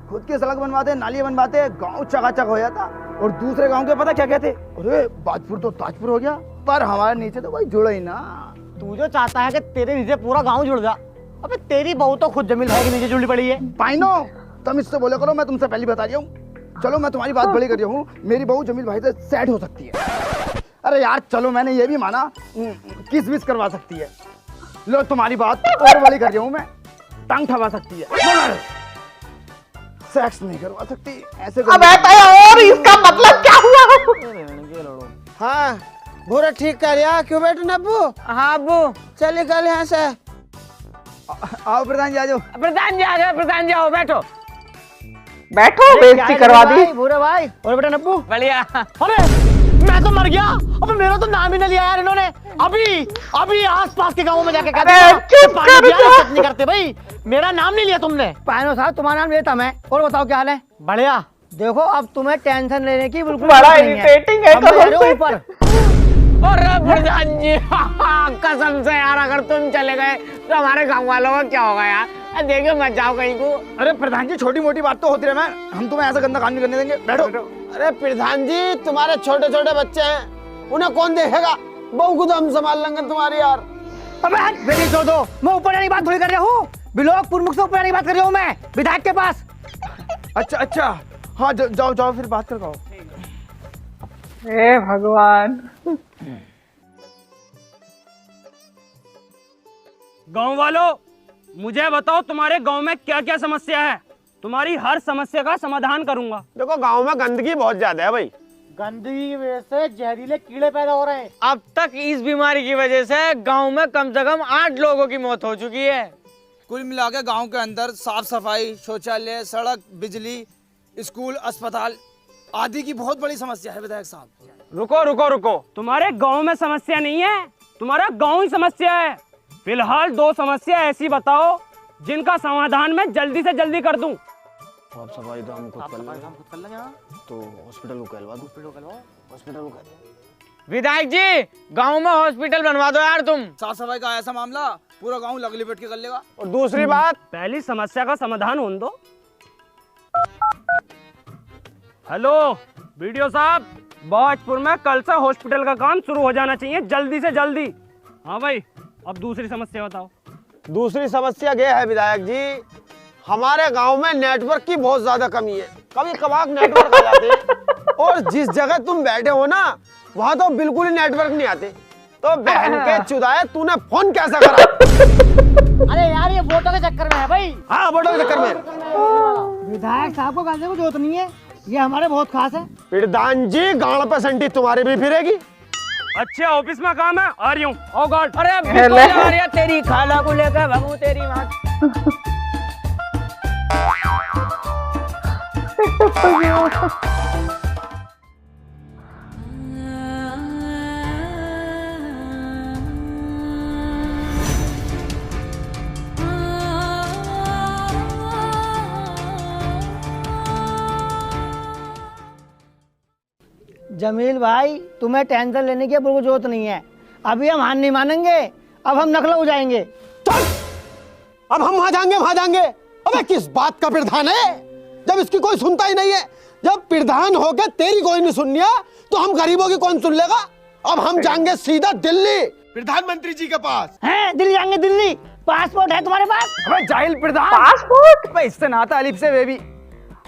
खुद की सड़क बनवाते, नाली बनवाते, गांव चकाचक हो जाता। और दूसरे गांव के पता क्या कहते, अरे बाजपुर तो ताजपुर हो गया, पर हमारे नीचे तो कोई जुड़ा ही ना। तू जो चाहता है कि तेरे नीचे पूरा गांव जुड़ जा, अबे तेरी बहू तो खुद जमील भाई के नीचे जुड़ी पड़ी है। पाइनो, तुम इससे बोले करो, मैं तुमसे पहले बता रही हूँ। चलो मैं तुम्हारी बात बड़ी कर रही हूँ, मेरी बहू जमील भाई से सेट हो सकती है। अरे यार चलो, मैंने ये भी माना, किस विस करवा सकती है। लो तुम्हारी बात और बड़ी कर रही हूँ मैं, टांग ठवा सकती है, मगर सेक्स नहीं करवा सकती। ऐसे अब और इसका मतलब क्या हुआ? हाँ भूरा ठीक कर या, क्यों बैठे नब्बू? हाँ अब्बू। चल निकल यहाँ से। आओ प्रधान जी, आ जाओ। प्रधान जी आ गए, प्रधान जी आओ, बैठो बैठो, बेइज्जती करवा दी। भूरे भाई और बेटा नब्बू, बढ़िया। अरे मैं तो मर गया, अबे मेरा तो नाम ही नहीं लिया यार इन्होंने। अभी आसपास के गांवों में जाके कहते हैं चुप पानी कर की जाओ। इज्जत नहीं करते भाई, मेरा नाम नहीं लिया तुमने। पायनो साहब, तुम्हारा नाम लेता मैं। और बताओ क्या हाल है? बढ़िया। देखो, अब तुम्हें टेंशन लेने की बिल्कुल बड़ा जरूरत नहीं इरिटेटिंग है हम लोग जा रहे हो कसम से। ऊपर। अरे प्रधान जी कसम से यार, अगर तुम चले गए तो हमारे गांव वालों का क्या होगा यार? देखिए मत जाओ कहीं को। अरे प्रधान जी, छोटी मोटी बात तो होती रहे, हम तुम्हें ऐसा गंदा काम नहीं करने देंगे। बैठो। अरे प्रधान जी, तुम्हारे छोटे छोटे बच्चे हैं, उन्हें कौन देखेगा? बहू को तो हम संभाल लेंगे तुम्हारी यार। अबे मेरी छोड़ दो, मैं ऊपर जाने की बात थोड़ी कर रहा हूँ, ब्लॉक प्रमुख से ऊपर जाने की बात कर रहा हूँ मैं, विधायक के पास। अच्छा, हाँ जाओ जाओ, फिर बात कर पाओ। हे भगवान। गांव वालों, मुझे बताओ तुम्हारे गांव में क्या क्या समस्या है? तुम्हारी हर समस्या का समाधान करूंगा। देखो गांव में गंदगी बहुत ज्यादा है भाई, गंदगी की वजह से जहरीले कीड़े पैदा हो रहे हैं। अब तक इस बीमारी की वजह से गांव में कम से कम 8 लोगों की मौत हो चुकी है। कुल मिला के गाँव के अंदर साफ सफाई, शौचालय, सड़क, बिजली, स्कूल, अस्पताल आदि की बहुत बड़ी समस्या है विधायक साहब। रुको रुको रुको, तुम्हारे गांव में समस्या नहीं है, तुम्हारा गांव ही समस्या है। फिलहाल 2 समस्या ऐसी बताओ जिनका समाधान मैं जल्दी से जल्दी कर दूं। साफ सफाई तो हम खुद कर लेंगे, तो हॉस्पिटल को कहलवा दो, हॉस्पिटल को कहलवा। विधायक जी गांव में हॉस्पिटल बनवा दो यार तुम। साफ सफाई का ऐसा मामला पूरा गांव लग लिपट के कर लेगा। और दूसरी बात, पहली समस्या का समाधान होने दो। हेलो वीडियो साहब, बाजपुर में कल से हॉस्पिटल का काम शुरू हो जाना चाहिए, जल्दी से जल्दी। हाँ भाई, अब दूसरी समस्या बताओ। दूसरी समस्या ये है विधायक जी, हमारे गांव में नेटवर्क की बहुत ज्यादा कमी है। कभी कभार नेटवर्क आ जाते हैं और जिस जगह तुम बैठे हो ना वहां तो बिल्कुल ही नेटवर्क नहीं आते। तो बहन के चुदाए तूने फोन कैसा करा? अरे यार ये फोटो के चक्कर में है भाई। हाँ फोटो के चक्कर में। विधायक साहब को कहने को जरूरत नहीं है, ये हमारे बहुत खास है। प्रधान जी गाड़ पे संटी तुम्हारी भी फिरेगी। अच्छा ऑफिस में काम है, आ रही हूँ। ओ गॉड, अरे अब भी कोई आ रहा तेरी खाला को लेकर भगू तेरी माँ। जमील भाई तुम्हें टेंशन लेने की बिल्कुल जरूरत नहीं है, अभी हम हार नहीं मानेंगे, अब हम नकल हो जाएंगे। अब हम वहां जाएंगे। अबे किस बात का प्रधान है जब इसकी कोई सुनता ही नहीं है? जब प्रधान हो गया तेरी कोई नहीं सुननी है तो हम गरीबों की कौन सुन लेगा? अब हम जाएंगे सीधा दिल्ली, प्रधानमंत्री जी के पास। हैं दिल्ली जाएंगे? दिल्ली पासपोर्ट है तुम्हारे पास? अबे जाहिल प्रधान, पासपोर्ट? अबे इससे नाता अलीफ से बेबी।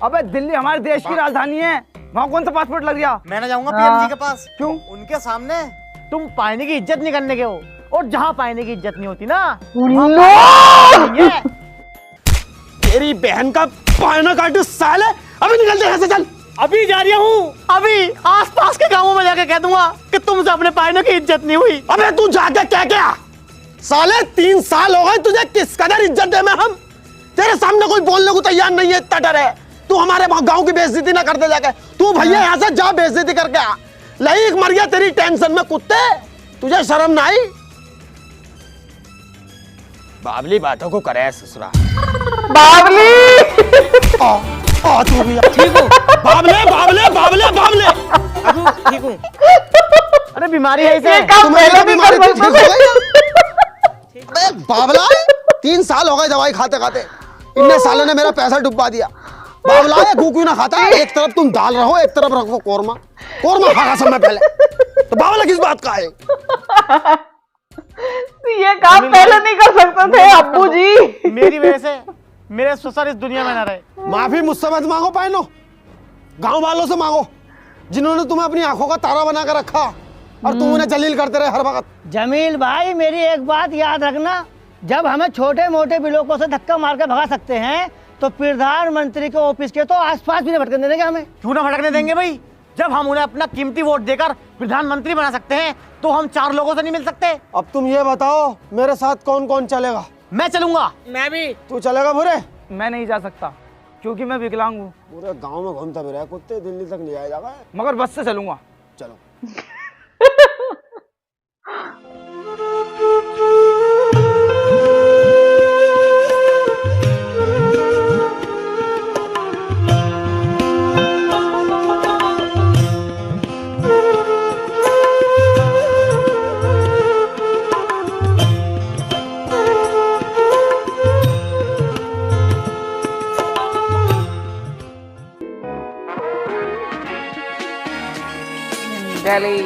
अबे दिल्ली हमारे देश की राजधानी है, वहाँ कौन सा पासपोर्ट लग गया? मैं ना जाऊंगा पीएम जी के पास। क्यों? उनके सामने तुम पानी की इज्जत नहीं करने के हो, और जहाँ पानी की इज्जत नहीं होती ना तेरी बहन का पायना काटू साले। अभी निकलते यहाँ से, चल। अभी जा रहा हूँ, अभी आसपास के गांवों में जाके कह दूंगा कि तुमसे अपने पायनों की इज्जत नहीं हुई। अबे तू जाके क्या साले 3 साल हो गए तुझे किस कदर इज्जत दे। मैं हम तेरे सामने कोई बोलने को तैयार नहीं है, इतना डर है। तू हमारे गांव की बेइज्जती ना करते जाके। तू भैया यहाँ से जा, बेइज्जती करके आ। लईक मर गया तेरी टेंशन में कुत्ते, तुझे शर्म ना आई? बावली बातों को करे ससुरा। बावली तू भी ठीक हो? बावले ठीक हूँ। अरे बीमारी है इसे, पहले भी कर सकते थे। बावला 3 साल हो गए दवाई खाते खाते, इतने सालों ने मेरा पैसा डुबा दिया। बावला है गूकू ना खाता है, एक तरफ तुम दाल रहो एक तरफ रखो कोरमा खागा समय पहले। तो बावला किस बात का है? ये काम पहले नहीं कर सकते थे अब्बू जी। मेरी वजह से मेरे ससुर इस दुनिया में ना रहे। माफी मुझसे मत मांगो पायनो, गांव वालों से मांगो जिन्होंने तुम्हें अपनी आंखों का तारा बना कर रखा और तुम उन्हें जलील करते रहे हर वक्त। जमील भाई मेरी एक बात याद रखना, जब हमें छोटे मोटे बिलोकों से धक्का मार के भगा सकते हैं तो प्रधानमंत्री के ऑफिस के तो आसपास भी नहीं भटकने देंगे हमें। क्यों ना भटकने देंगे भाई? जब हम उन्हें अपना कीमती वोट देकर प्रधानमंत्री बना सकते हैं तो हम 4 लोगों से नहीं मिल सकते? अब तुम ये बताओ मेरे साथ कौन कौन चलेगा? मैं चलूंगा। मैं भी। तू चलेगा बुरे? मैं नहीं जा सकता क्योंकि मैं विकलांग हूँ। पूरे गांव में घूमता भी रहा कुत्ते, दिल्ली तक नहीं आया जाएगा। मगर बस से चलूंगा। चलो। Delhi.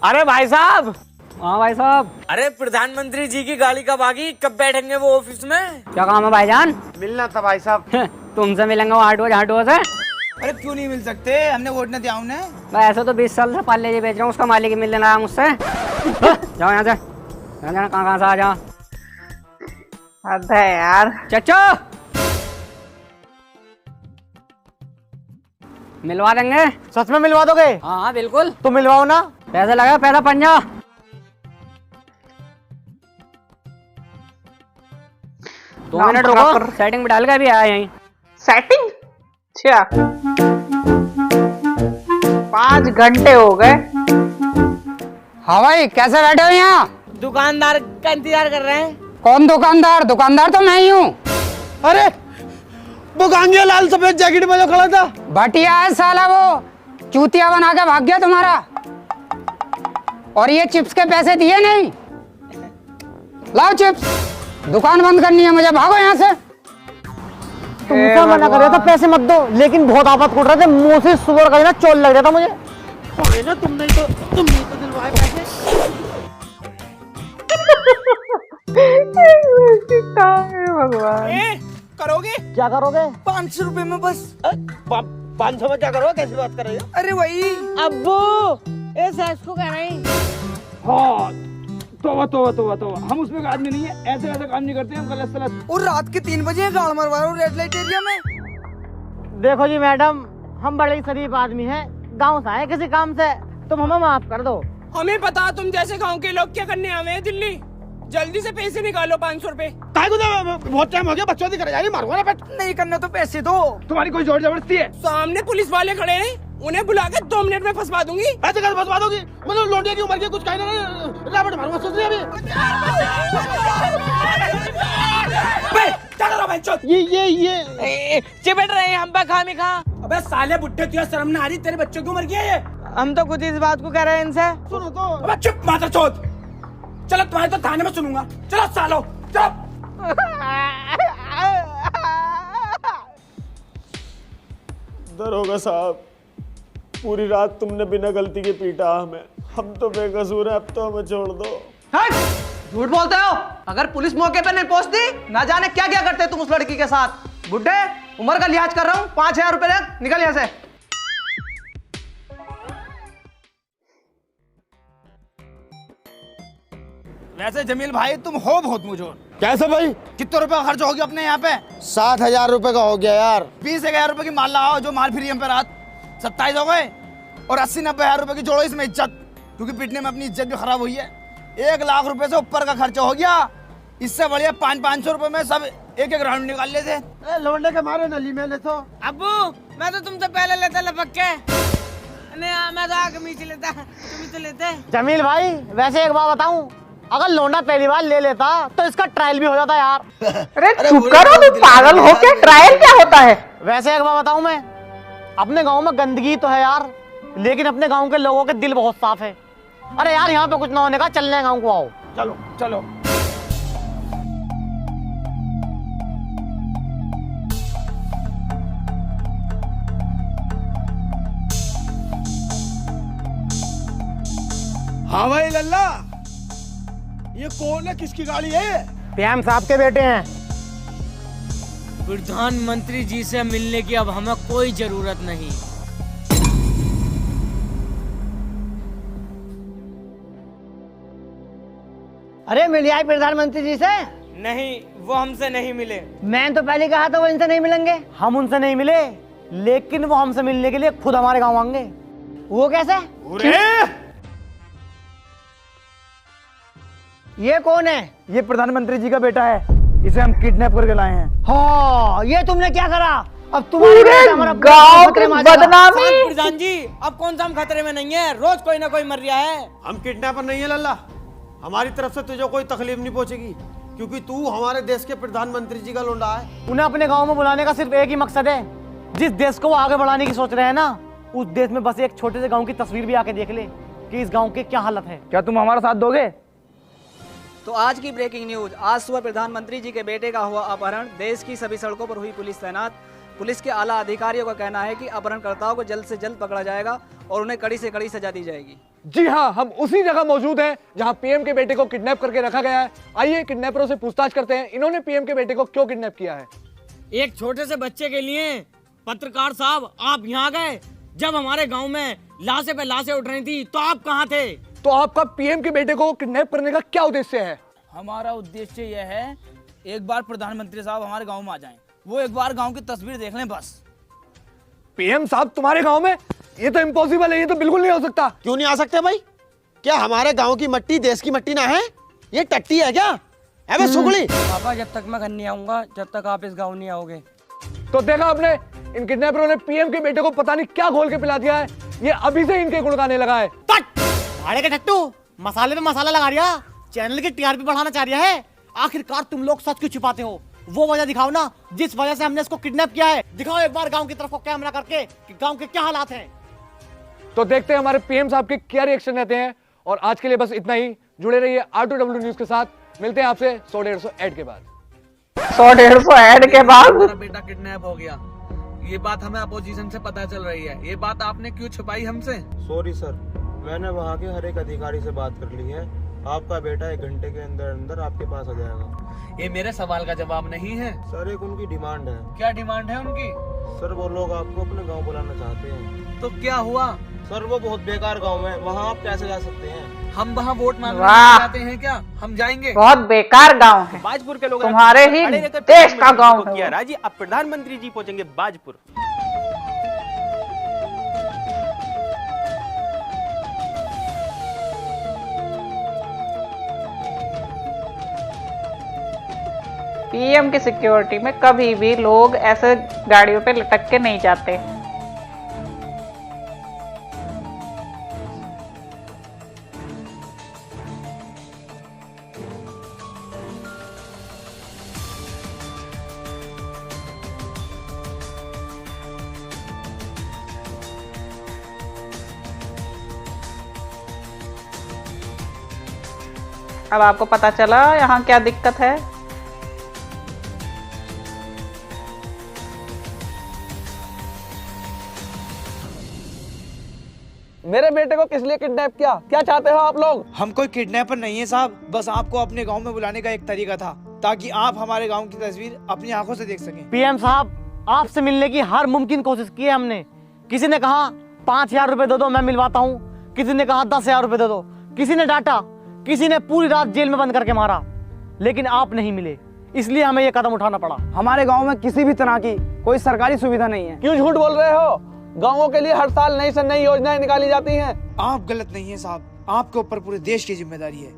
अरे भाई साहब। हाँ भाई साहब। अरे प्रधानमंत्री जी की गाड़ी कब आ गई? कब बैठेंगे वो ऑफिस में? क्या काम है भाईजान? मिलना था भाई साहब। तुमसे मिलेंगे 8 बजे से। अरे क्यों नहीं मिल सकते, हमने वोट न दिया उन्हें। मैं ऐसे तो 20 साल से पाले जी बेच रहा हूँ, उसका मालिक ही मिल लेना है मुझसे। जाओ यहाँ से, कहाँ से आ जाओ। हद है यार। चचो मिलवा देंगे। सच में मिलवा दोगे? हाँ हाँ बिल्कुल। तो मिलवाओ ना। पैसे लगा, पैसा पंजा। 2 मिनट रुको, सेटिंग में डाल के भी आया यहीं। सेटिंग? अच्छा 5 घंटे हो गए। हाँ भाई कैसे बैठे हो यहाँ? दुकानदार का इंतजार कर रहे हैं। कौन दुकानदार? दुकानदार तो मैं ही हूँ। अरे वो गांगिया लाल सफेद जैकेट में जो खड़ा था। भटिया है साला, वो चूतिया बना के भाग गया तुम्हारा। और ये चिप्स के पैसे दिए नहीं। लाओ चिप्स, दुकान बंद करनी है मुझे, भागो यहाँ से। तुमसे मना कर रहा था पैसे मत दो, लेकिन बहुत आफत कूट रहे थे, मुंह से सुअर का ना चोल लग रहा था मुझे। ना तुमने तो दिलवाए पैसे। भगवान। करोगे क्या करोगे? 500 रुपए में बस। 500 में क्या करोगे? कैसी बात कर रहे हो? अरे वही अब्बू ऐसा इसको कह रहे हैं। हाँ तोबा, हम उसमें का आदमी नहीं है, ऐसे वैसे काम नहीं करते हम, गलत सलत। और रात के 3 बजे गाड़ मरवा रहा हूँ रेड लाइट एरिया में। देखो जी मैडम, हम बड़े ही शरीफ आदमी हैं, गांव से आए किसी काम से, तुम हमें माफ कर दो। हमें पता तुम जैसे गांव के लोग क्या करने आए हैं दिल्ली। जल्दी से पैसे निकालो 500 रुपए। बहुत टाइम हो गया, बच्चों की करे मारूंगा ना। नहीं करना तो पैसे दो। तुम्हारी कोई जोर जबरदस्ती है? सामने पुलिस वाले खड़े हैं, उन्हें बुला के 2 मिनट में फंसवा दूंगी। ऐसे कैसे फंसवा दोगी? मतलब लौंडिया की उम्र की कुछ कहना नहीं, रावण मारूंगा सोच रही अभी। ये चिपट रहे हैं हम पे खामी खा। अबे साले बुड्ढे, तुझे शर्म ना आ रही? तेरे बच्चों की उम्र क्या है? हम तो खुद इस बात को कह रहे हैं इनसे। सुनो तो। अबे चुप मादर चोद। चलो तुम्हारे तो थाने में सुनूंगा। चलो सालो चुप। दरोगा साहब, पूरी रात तुमने बिना गलती के पीटा हमें, हम तो बेकसूर हैं, अब तो हमें छोड़ दो। झूठ बोलते हो। अगर पुलिस मौके पे नहीं पहुंचती, ना जाने क्या क्या करते तुम उस लड़की के साथ। बुड्ढे, उम्र का लिहाज कर रहा हूँ, 5000 रुपए ले, निकल यहाँ से। वैसे जमील भाई तुम हो बहुत मुझोर। कैसे भाई? कितने रुपए खर्च हो गया अपने यहाँ पे? 7,000 रुपए का हो गया यार। 20,000 रुपए की माल लगाओ, जो माल फ्री हम पे रात 27 हो गए। और 80-90,000 रुपए की जोड़ो इसमें इज्जत, क्योंकि पिटने में अपनी इज्जत भी खराब हुई है। 1 लाख रुपए से ऊपर का खर्चा हो गया। इससे बढ़िया 500 रुपए में सब एक राउंड निकाल लेते। लौंडे के मारे नली में ले तो। अब्बू मैं तो तुमसे पहले लेता लपक के। नहीं मैं तो आगे नीचे लेता, तुम ही तो लेते। जमील भाई, वैसे एक बात बताऊं, अगर लौंडा पहली बार ले लेता तो इसका ट्रायल भी हो जाता यार। अरे चुप करो, तुम पागल हो क्या? ट्रायल क्या होता है? वैसे एक बात बताऊं मैं, अपने गांव में गंदगी तो है यार, लेकिन अपने गांव के लोगों के दिल बहुत साफ है। अरे यार यहाँ पे कुछ ना होने का, चलने गांव को आओ। चलो चलो। हाँ भाई लल्ला, ये कौन है? किसकी गाड़ी है? पीएम साहब के बेटे हैं। प्रधानमंत्री जी से मिलने की अब हमें कोई जरूरत नहीं। अरे मिल आए प्रधानमंत्री जी से? नहीं, वो हमसे नहीं मिले। मैंने तो पहले कहा था वो इनसे नहीं मिलेंगे। हम उनसे नहीं मिले, लेकिन वो हमसे मिलने के लिए खुद हमारे गांव आएंगे। वो कैसे? ये कौन है? ये प्रधानमंत्री जी का बेटा है, इसे हम किडनैप करके लाए हैं। हाँ, ये तुमने क्या करा? अब तुम्हारे गांव की बदनामी। प्रधान जी, अब कौन सा हम खतरे में नहीं है? रोज कोई ना कोई मर रहा है। हम किडनैपर नहीं है लल्ला, हमारी तरफ से तुझे कोई तकलीफ नहीं पहुंचेगी, क्योंकि तू हमारे देश के प्रधानमंत्री जी का लौंडा है। उन्हें अपने गांव में बुलाने का सिर्फ एक ही मकसद है, जिस देश को वो आगे बढ़ाने की सोच रहे हैं ना, उस देश में बस एक छोटे से गांव की तस्वीर भी आके देख ले कि इस गांव की क्या हालत है। क्या तुम हमारा साथ दोगे? तो आज की ब्रेकिंग न्यूज, आज सुबह प्रधानमंत्री जी के बेटे का हुआ अपहरण, देश की सभी सड़कों पर हुई पुलिस तैनात। पुलिस के आला अधिकारियों का कहना है कि अपहरणकर्ताओं को जल्द से जल्द पकड़ा जाएगा और उन्हें कड़ी से कड़ी सजा दी जाएगी। जी हाँ, हम उसी जगह मौजूद हैं जहां पीएम के बेटे को किडनैप करके रखा गया है। आइए किडनैपरों से पूछताछ करते हैं, इन्होंने पीएम के बेटे को क्यों किडनैप किया है। एक छोटे से बच्चे के लिए पत्रकार साहब, आप यहाँ गए जब हमारे गांव में लाशें पे लाशें उठ रही थी, तो आप कहाँ थे? तो आपका पीएम के बेटे को किडनैप करने का क्या उद्देश्य है? हमारा उद्देश्य यह है, एक बार प्रधानमंत्री साहब हमारे गांव में आ जाएं, वो एक बार गांव की तस्वीर देख लें बस। पीएम साहब तुम्हारे गांव में? ये तो इम्पॉसिबल है, ये तो बिल्कुल नहीं हो सकता। क्यों नहीं आ सकते भाई? क्या हमारे गांव की मिट्टी देश की मिट्टी ना है? ये टट्टी है क्या? अबे सुगली। पापा, जब तक मैं घर नहीं आऊंगा, जब तक आप इस गांव नहीं आओगे। तो देखा आपने, इन किडनैपरों ने पीएम के बेटे को पता नहीं क्या घोल के पिला दिया है। ये अभी से इनके गुण गाने लगा है। भाड़े के टट्टू, मसाले पे मसाला लगा रिया, चैनल की टीआरपी बढ़ाना चाह रहा है। आखिरकार तुम लोग सच क्यों छुपाते हो? वो वजह दिखाओ ना, जिस वजह से हमने इसको किडनैप किया है। दिखाओ एक बार गांव की तरफ को कैमरा करके कि गांव के क्या हालात हैं। तो देखते हैं हमारे पीएम साहब के क्या रिएक्शन रहते हैं। और आज के लिए बस इतना ही। जुड़े रहिए R2W न्यूज के साथ। मिलते हैं आपसे 100-150 ऐड के बाद। 100-150 ऐड के बाद हमारा बेटा किडनैप हो गया, ये बात हमें अपोजिशन से पता चल रही है। ये बात आपने क्यों छुपाई हमसे? सॉरी सर, मैंने वहाँ के हर एक अधिकारी से बात कर ली है। आपका बेटा 1 घंटे के अंदर अंदर आपके पास आ जाएगा। ये मेरे सवाल का जवाब नहीं है सर, एक उनकी डिमांड है। क्या डिमांड है उनकी? सर, वो लोग आपको अपने गांव बुलाना चाहते हैं। तो क्या हुआ? सर, वो बहुत बेकार गांव है, वहाँ आप कैसे जा सकते हैं? हम वहाँ वोट मांगने वाह। जाते हैं क्या? हम जाएंगे? बहुत बेकार गांव है, बाजपुर के लोग तुम्हारे ही देश का गांव है। किया राजी, अब प्रधानमंत्री जी पहुंचेंगे बाजपुर। पीएम की सिक्योरिटी में कभी भी लोग ऐसे गाड़ियों पे लटक के नहीं जाते। अब आपको पता चला यहाँ क्या दिक्कत है। मेरे बेटे को किस लिए किडनैप किया? क्या चाहते हो आप लोग? हम कोई किडनैपर नहीं है साहब, बस आपको अपने गांव में बुलाने का एक तरीका था ताकि आप हमारे गांव की तस्वीर अपनी आंखों से देख सकें। पीएम साहब, आपसे मिलने की हर मुमकिन कोशिश की है हमने। किसी ने कहा 5,000 रुपए दे दो, मैं मिलवाता हूँ। किसी ने कहा 10,000 रुपए दे दो। किसी ने डांटा, किसी ने पूरी रात जेल में बंद करके मारा, लेकिन आप नहीं मिले, इसलिए हमें ये कदम उठाना पड़ा। हमारे गांव में किसी भी तरह की कोई सरकारी सुविधा नहीं है। क्यों झूठ बोल रहे हो? गांवों के लिए हर साल नई से नई योजनाएं निकाली जाती हैं। आप गलत नहीं है साहब, आपके ऊपर पूरे देश की जिम्मेदारी है।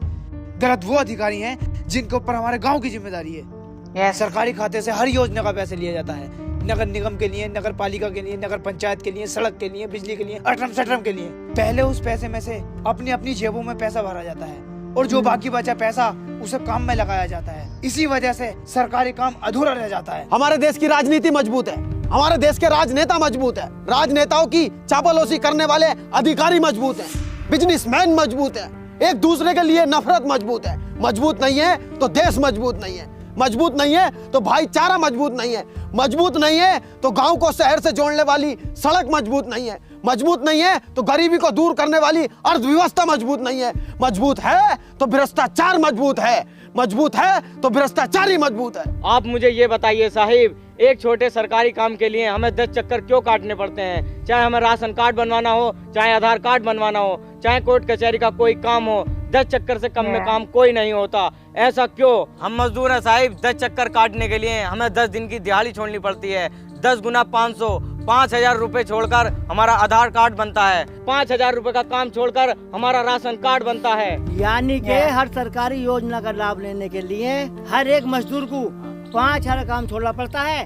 गलत वो अधिकारी हैं जिनके ऊपर हमारे गांव की जिम्मेदारी है। सरकारी खाते से हर योजना का पैसे लिया जाता है, नगर निगम के लिए, नगर पालिका के लिए, नगर पंचायत के लिए, सड़क के लिए, बिजली के लिए, अटरम सटरम के लिए। पहले उस पैसे में से अपनी अपनी जेबों में पैसा भरा जाता है और जो बाकी बचा पैसा उसे काम में लगाया जाता है। इसी वजह से सरकारी काम अधूरा रह जाता है। हमारे देश की राजनीति मजबूत है, हमारे देश के राजनेता मजबूत है, राजनेताओं की चापलूसी करने वाले अधिकारी मजबूत हैं, बिजनेसमैन मजबूत है, एक दूसरे के लिए नफरत मजबूत है। मजबूत नहीं है तो देश मजबूत नहीं है, मजबूत नहीं है तो भाईचारा मजबूत नहीं है, मजबूत नहीं है तो गांव को शहर से जोड़ने वाली सड़क मजबूत नहीं है, मजबूत नहीं है तो गरीबी को दूर करने वाली अर्थव्यवस्था मजबूत नहीं है, मजबूत है तो भ्रष्टाचार मजबूत है, मजबूत है तो भ्रष्टाचारी मजबूत है। आप मुझे ये बताइए साहिब, एक छोटे सरकारी काम के लिए हमें 10 चक्कर क्यों काटने पड़ते हैं? चाहे हमें राशन कार्ड बनवाना हो, चाहे आधार कार्ड बनवाना हो, चाहे कोर्ट कचहरी का कोई काम हो, 10 चक्कर से कम में काम कोई नहीं होता। ऐसा क्यों? हम मजदूर हैं साहिब, 10 चक्कर काटने के लिए हमें 10 दिन की दिहाड़ी छोड़नी पड़ती है। 10 गुना 500, 5,000 रुपए छोड़कर हमारा आधार कार्ड बनता है, 5,000 रुपए का काम छोड़कर हमारा राशन कार्ड बनता है। यानी कि हर सरकारी योजना का लाभ लेने के लिए हर एक मजदूर को 5,000 काम छोड़ना पड़ता है,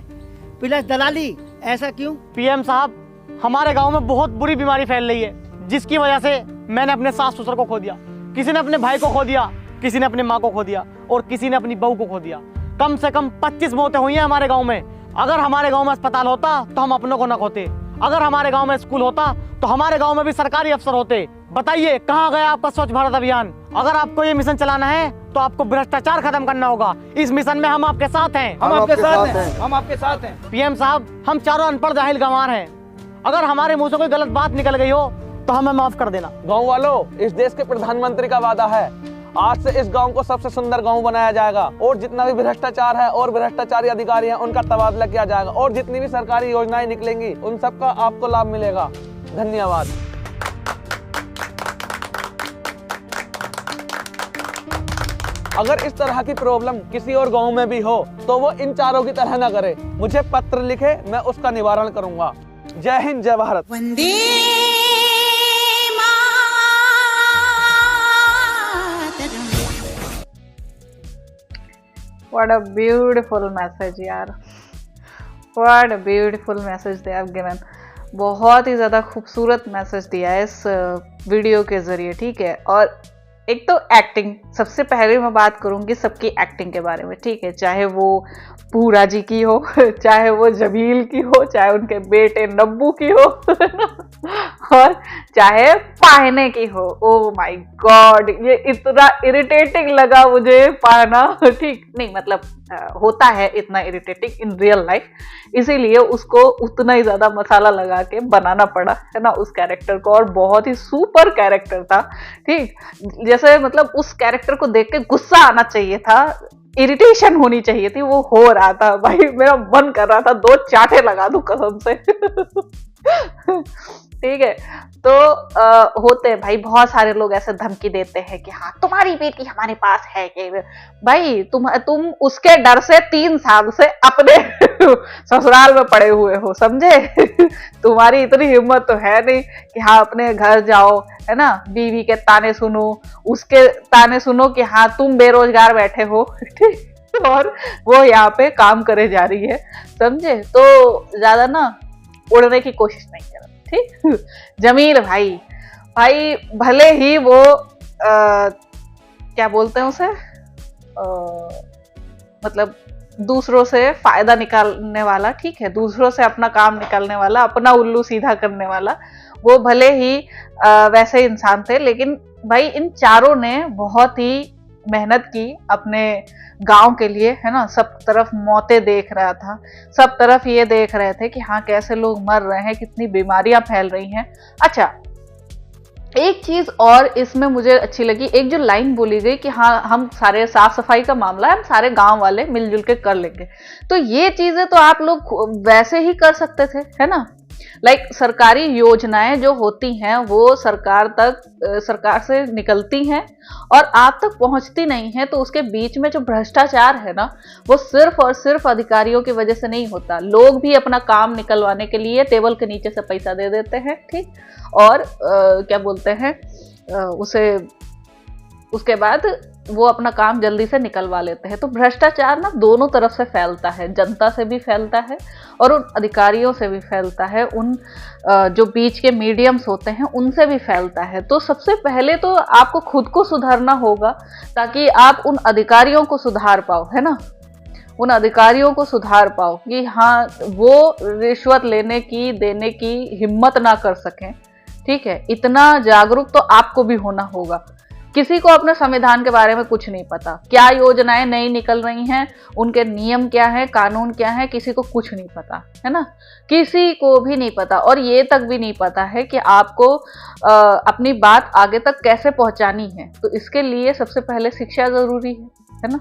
प्लस दलाली। ऐसा क्यों? पीएम साहब, हमारे गांव में बहुत बुरी बीमारी फैल रही है, जिसकी वजह से मैंने अपने सास ससुर को खो दिया, किसी ने अपने भाई को खो दिया, किसी ने अपनी माँ को खो दिया और किसी ने अपनी बहू को खो दिया। कम से कम 25 मौतें हुई हैं हमारे गांव में। अगर हमारे गांव में अस्पताल होता तो हम अपनों को न खोते, अगर हमारे गांव में स्कूल होता तो हमारे गांव में भी सरकारी अफसर होते। बताइए कहाँ गया आपका स्वच्छ भारत अभियान? अगर आपको ये मिशन चलाना है तो आपको भ्रष्टाचार खत्म करना होगा। इस मिशन में हम आपके साथ हैं। हम आपके साथ हैं, हम आपके साथ हैं। पीएम साहब, हम चारों अनपढ़ जाहिल गंवार हैं, अगर हमारे मुंह से कोई गलत बात निकल गई हो तो हमें माफ कर देना। गाँव वालों, इस देश के प्रधानमंत्री का वादा है आज से इस गांव को सबसे सुंदर गांव बनाया जाएगा और जितना भी भ्रष्टाचार है और भ्रष्टाचारी अधिकारी हैं उनका तबादला किया जाएगा और जितनी भी सरकारी योजनाएं निकलेंगी उन सबका आपको लाभ मिलेगा। धन्यवाद। अगर इस तरह की प्रॉब्लम किसी और गांव में भी हो तो वो इन चारों की तरह ना करे, मुझे पत्र लिखे, मैं उसका निवारण करूंगा। जय हिंद, जय Bharat. What a beautiful message यार, what a beautiful message they have given। बहुत ही ज़्यादा खूबसूरत मैसेज दिया है इस वीडियो के ज़रिए, ठीक है। और एक तो एक्टिंग, सबसे पहले मैं बात करूँगी सबकी एक्टिंग के बारे में, ठीक है। चाहे वो पूरा जी की हो, चाहे वो जमील की हो, चाहे उनके बेटे नब्बू की हो और चाहे पाहने की हो। ओह माय गॉड, ये इतना इरिटेटिंग लगा मुझे पाहना, ठीक नहीं, मतलब होता है इतना इरिटेटिंग इन रियल लाइफ, इसीलिए उसको उतना ही ज्यादा मसाला लगा के बनाना पड़ा, है ना, उस कैरेक्टर को। और बहुत ही सुपर कैरेक्टर था, ठीक। जैसे मतलब उस कैरेक्टर को देख के गुस्सा आना चाहिए था, इरिटेशन होनी चाहिए थी, वो हो रहा था भाई। मेरा मन कर रहा था 2 चाटे लगा दूं कसम से ठीक है। तो होते हैं भाई, बहुत सारे लोग ऐसे धमकी देते हैं कि हाँ तुम्हारी बेटी हमारे पास है कि भाई तुम उसके डर से 3 साल से अपने ससुराल में पड़े हुए हो, समझे तुम्हारी इतनी हिम्मत तो है नहीं कि हाँ अपने घर जाओ, है ना, बीवी के ताने सुनो, उसके ताने सुनो कि हाँ तुम बेरोजगार बैठे हो ठीक, और वो यहाँ पे काम करे जा रही है, समझे। तो ज्यादा ना उड़ने की कोशिश नहीं करो, ठीक। जमील भाई भले ही वो क्या बोलते हैं उसे, मतलब दूसरों से फायदा निकालने वाला, ठीक है, दूसरों से अपना काम निकालने वाला, अपना उल्लू सीधा करने वाला, वो भले ही वैसे इंसान थे, लेकिन भाई इन चारों ने बहुत ही मेहनत की अपने गांव के लिए, है ना। सब तरफ मौतें देख रहा था, सब तरफ ये देख रहे थे कि हाँ कैसे लोग मर रहे हैं, कितनी बीमारियां फैल रही हैं। अच्छा, एक चीज और इसमें मुझे अच्छी लगी, एक जो लाइन बोली गई कि हाँ हम सारे साफ सफाई का मामला है, हम सारे गांव वाले मिलजुल के कर लेंगे। तो ये चीजें तो आप लोग वैसे ही कर सकते थे, है ना। लाइक सरकारी योजनाएं जो होती हैं वो सरकार से निकलती हैं और आप तक पहुंचती नहीं है, तो उसके बीच में जो भ्रष्टाचार है ना, वो सिर्फ और सिर्फ अधिकारियों की वजह से नहीं होता। लोग भी अपना काम निकलवाने के लिए टेबल के नीचे से पैसा दे देते हैं, ठीक, और क्या बोलते हैं उसके बाद वो अपना काम जल्दी से निकलवा लेते हैं। तो भ्रष्टाचार ना दोनों तरफ से फैलता है, जनता से भी फैलता है और उन अधिकारियों से भी फैलता है, उन जो बीच के मीडियम्स होते हैं उनसे भी फैलता है। तो सबसे पहले तो आपको खुद को सुधारना होगा ताकि आप उन अधिकारियों को सुधार पाओ, है ना, उन अधिकारियों को सुधार पाओ कि हाँ वो रिश्वत लेने की देने की हिम्मत ना कर सकें, ठीक है। इतना जागरूक तो आपको भी होना होगा। किसी को अपने संविधान के बारे में कुछ नहीं पता, क्या योजनाएं नई निकल रही हैं, उनके नियम क्या है, कानून क्या है, किसी को कुछ नहीं पता, है ना, किसी को भी नहीं पता। और ये तक भी नहीं पता है कि आपको अपनी बात आगे तक कैसे पहुंचानी है। तो इसके लिए सबसे पहले शिक्षा जरूरी है ना,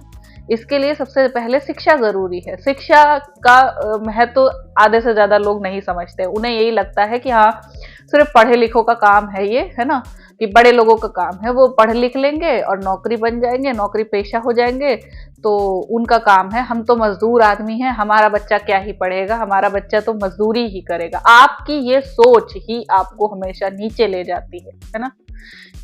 इसके लिए सबसे पहले शिक्षा जरूरी है। शिक्षा का महत्व आधे से ज्यादा लोग नहीं समझते, उन्हें यही लगता है कि हाँ सिर्फ पढ़े लिखों का काम है ये, है ना, कि बड़े लोगों का काम है, वो पढ़ लिख लेंगे और नौकरी बन जाएंगे, नौकरी पेशा हो जाएंगे, तो उनका काम है। हम तो मजदूर आदमी हैं, हमारा बच्चा क्या ही पढ़ेगा, हमारा बच्चा तो मजदूरी ही करेगा। आपकी ये सोच ही आपको हमेशा नीचे ले जाती है ना,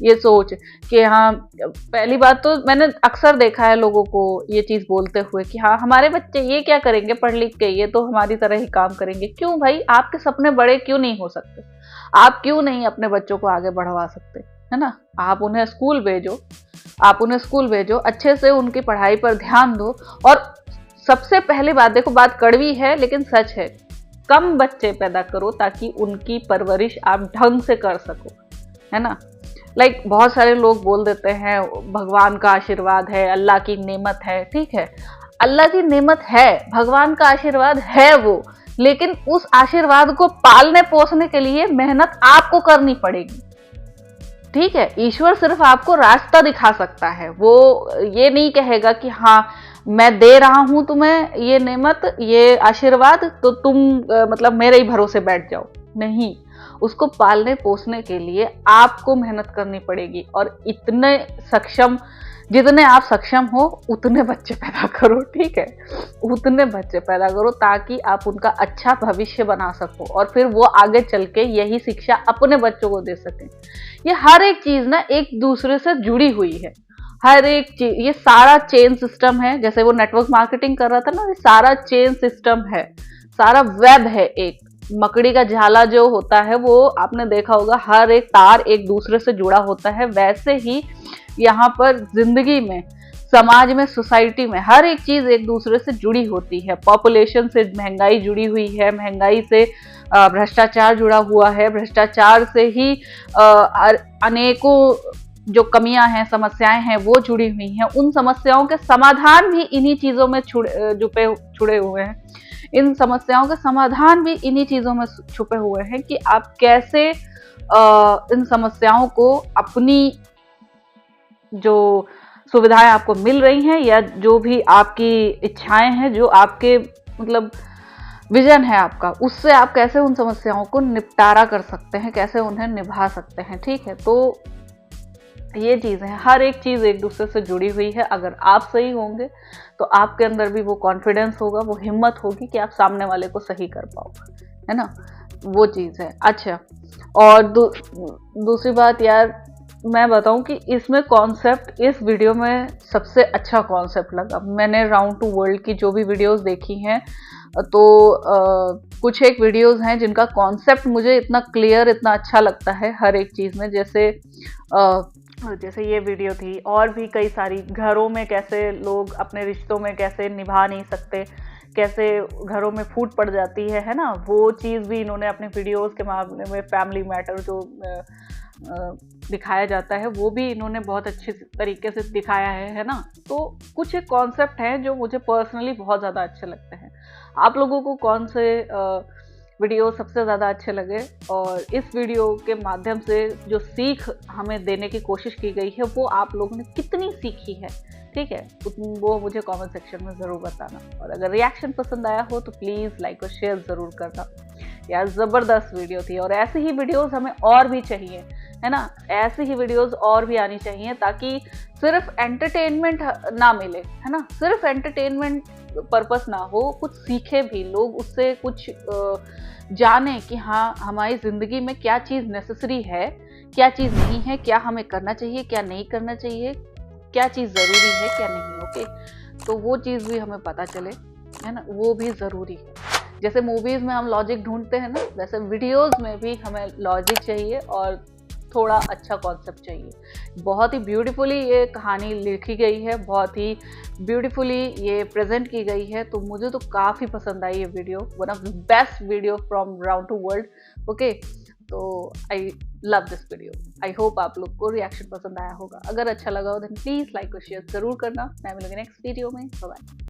ये सोच कि हाँ, पहली बात तो मैंने अक्सर देखा है लोगों को ये चीज बोलते हुए कि हाँ हमारे बच्चे ये क्या करेंगे पढ़ लिख के, ये तो हमारी तरह ही काम करेंगे। क्यों भाई, आपके सपने बड़े क्यों नहीं हो सकते? आप क्यों नहीं अपने बच्चों को आगे बढ़वा सकते, है ना। आप उन्हें स्कूल भेजो, अच्छे से उनकी पढ़ाई पर ध्यान दो। और सबसे पहली बात, देखो बात कड़वी है लेकिन सच है, कम बच्चे पैदा करो ताकि उनकी परवरिश आप ढंग से कर सको, है ना। लाइक बहुत सारे लोग बोल देते हैं भगवान का आशीर्वाद है, अल्लाह की नेमत है, ठीक है, अल्लाह की नेमत है, भगवान का आशीर्वाद है वो, लेकिन उस आशीर्वाद को पालने पोसने के लिए मेहनत आपको करनी पड़ेगी, ठीक है, ईश्वर सिर्फ आपको रास्ता दिखा सकता है, वो ये नहीं कहेगा कि हाँ मैं दे रहा हूं तुम्हें ये नेमत, ये आशीर्वाद, तो तुम मतलब मेरे ही भरोसे बैठ जाओ। नहीं, उसको पालने पोसने के लिए आपको मेहनत करनी पड़ेगी, और इतने सक्षम, जितने आप सक्षम हो उतने बच्चे पैदा करो, ठीक है, उतने बच्चे पैदा करो ताकि आप उनका अच्छा भविष्य बना सको, और फिर वो आगे चल के यही शिक्षा अपने बच्चों को दे सकें। ये हर एक चीज ना एक दूसरे से जुड़ी हुई है, हर एक चीज, ये सारा चेन सिस्टम है। जैसे वो नेटवर्क मार्केटिंग कर रहा था ना, ये सारा चेन सिस्टम है, सारा वेब है। एक मकड़ी का झाला जो होता है वो आपने देखा होगा, हर एक तार एक दूसरे से जुड़ा होता है। वैसे ही यहाँ पर जिंदगी में, समाज में, सोसाइटी में हर एक चीज एक दूसरे से जुड़ी होती है। पॉपुलेशन से महंगाई जुड़ी हुई है, महंगाई से भ्रष्टाचार जुड़ा हुआ है, भ्रष्टाचार से ही अनेकों जो कमियां हैं, समस्याएं हैं, वो जुड़ी हुई हैं। उन समस्याओं के समाधान भी इन्हीं चीजों में छुड़े हुए हैं। इन समस्याओं के समाधान भी इन्हीं चीजों में छुपे हुए हैं कि आप कैसे इन समस्याओं को, अपनी जो सुविधाएं आपको मिल रही हैं या जो भी आपकी इच्छाएं हैं, जो आपके मतलब विजन है आपका, उससे आप कैसे उन समस्याओं को निपटारा कर सकते हैं, कैसे उन्हें निभा सकते हैं। ठीक है, तो ये चीज़ है, हर एक चीज़ एक दूसरे से जुड़ी हुई है। अगर आप सही होंगे तो आपके अंदर भी वो कॉन्फिडेंस होगा, वो हिम्मत होगी कि आप सामने वाले को सही कर पाओ, है ना, वो चीज़ है। अच्छा, और दूसरी बात यार, मैं बताऊं कि इसमें कॉन्सेप्ट, इस वीडियो में सबसे अच्छा कॉन्सेप्ट लगा। मैंने राउंड टू वर्ल्ड की जो भी वीडियोस देखी हैं, तो कुछ एक वीडियोस हैं जिनका कॉन्सेप्ट मुझे इतना क्लियर, इतना अच्छा लगता है हर एक चीज़ में। जैसे ये वीडियो थी, और भी कई सारी, घरों में कैसे लोग अपने रिश्तों में कैसे निभा नहीं सकते, कैसे घरों में फूट पड़ जाती है ना, वो चीज़ भी इन्होंने अपने वीडियोस के मामले में, फैमिली मैटर जो दिखाया जाता है, वो भी इन्होंने बहुत अच्छे तरीके से दिखाया है ना। तो कुछ एक कॉन्सेप्ट हैं जो मुझे पर्सनली बहुत ज़्यादा अच्छे लगते हैं। आप लोगों को कौन से वीडियो सबसे ज़्यादा अच्छे लगे, और इस वीडियो के माध्यम से जो सीख हमें देने की कोशिश की गई है, वो आप लोगों ने कितनी सीखी है, ठीक है, वो मुझे कमेंट सेक्शन में ज़रूर बताना। और अगर रिएक्शन पसंद आया हो तो प्लीज़ लाइक और शेयर ज़रूर करना। यार ज़बरदस्त वीडियो थी, और ऐसी ही वीडियोस हमें और भी चाहिए, है ना, ऐसी ही वीडियोस और भी आनी चाहिए, ताकि सिर्फ एंटरटेनमेंट ना मिले, है ना, सिर्फ एंटरटेनमेंट पर्पस ना हो, कुछ सीखे भी लोग, उससे कुछ जाने कि हाँ हमारी ज़िंदगी में क्या चीज़ नेसेसरी है, क्या चीज़ नहीं है, क्या हमें करना चाहिए, क्या नहीं करना चाहिए, क्या चीज़ ज़रूरी है, क्या नहीं। ओके, तो वो चीज़ भी हमें पता चले, है ना, वो भी ज़रूरी है। जैसे मूवीज़ में हम लॉजिक ढूंढते हैं ना, वैसे वीडियोज़ में भी हमें लॉजिक चाहिए और थोड़ा अच्छा कॉन्सेप्ट चाहिए। बहुत ही ब्यूटीफुली ये कहानी लिखी गई है, बहुत ही ब्यूटीफुली ये प्रेजेंट की गई है, तो मुझे तो काफ़ी पसंद आई ये video, one of the best video from Round Two World. Okay, तो I love this video. I hope आप लोग को रिएक्शन पसंद आया होगा। अगर अच्छा लगा हो देन प्लीज़ लाइक और शेयर ज़रूर करना। मैं मिलूंगी नेक्स्ट वीडियो में। Bye bye.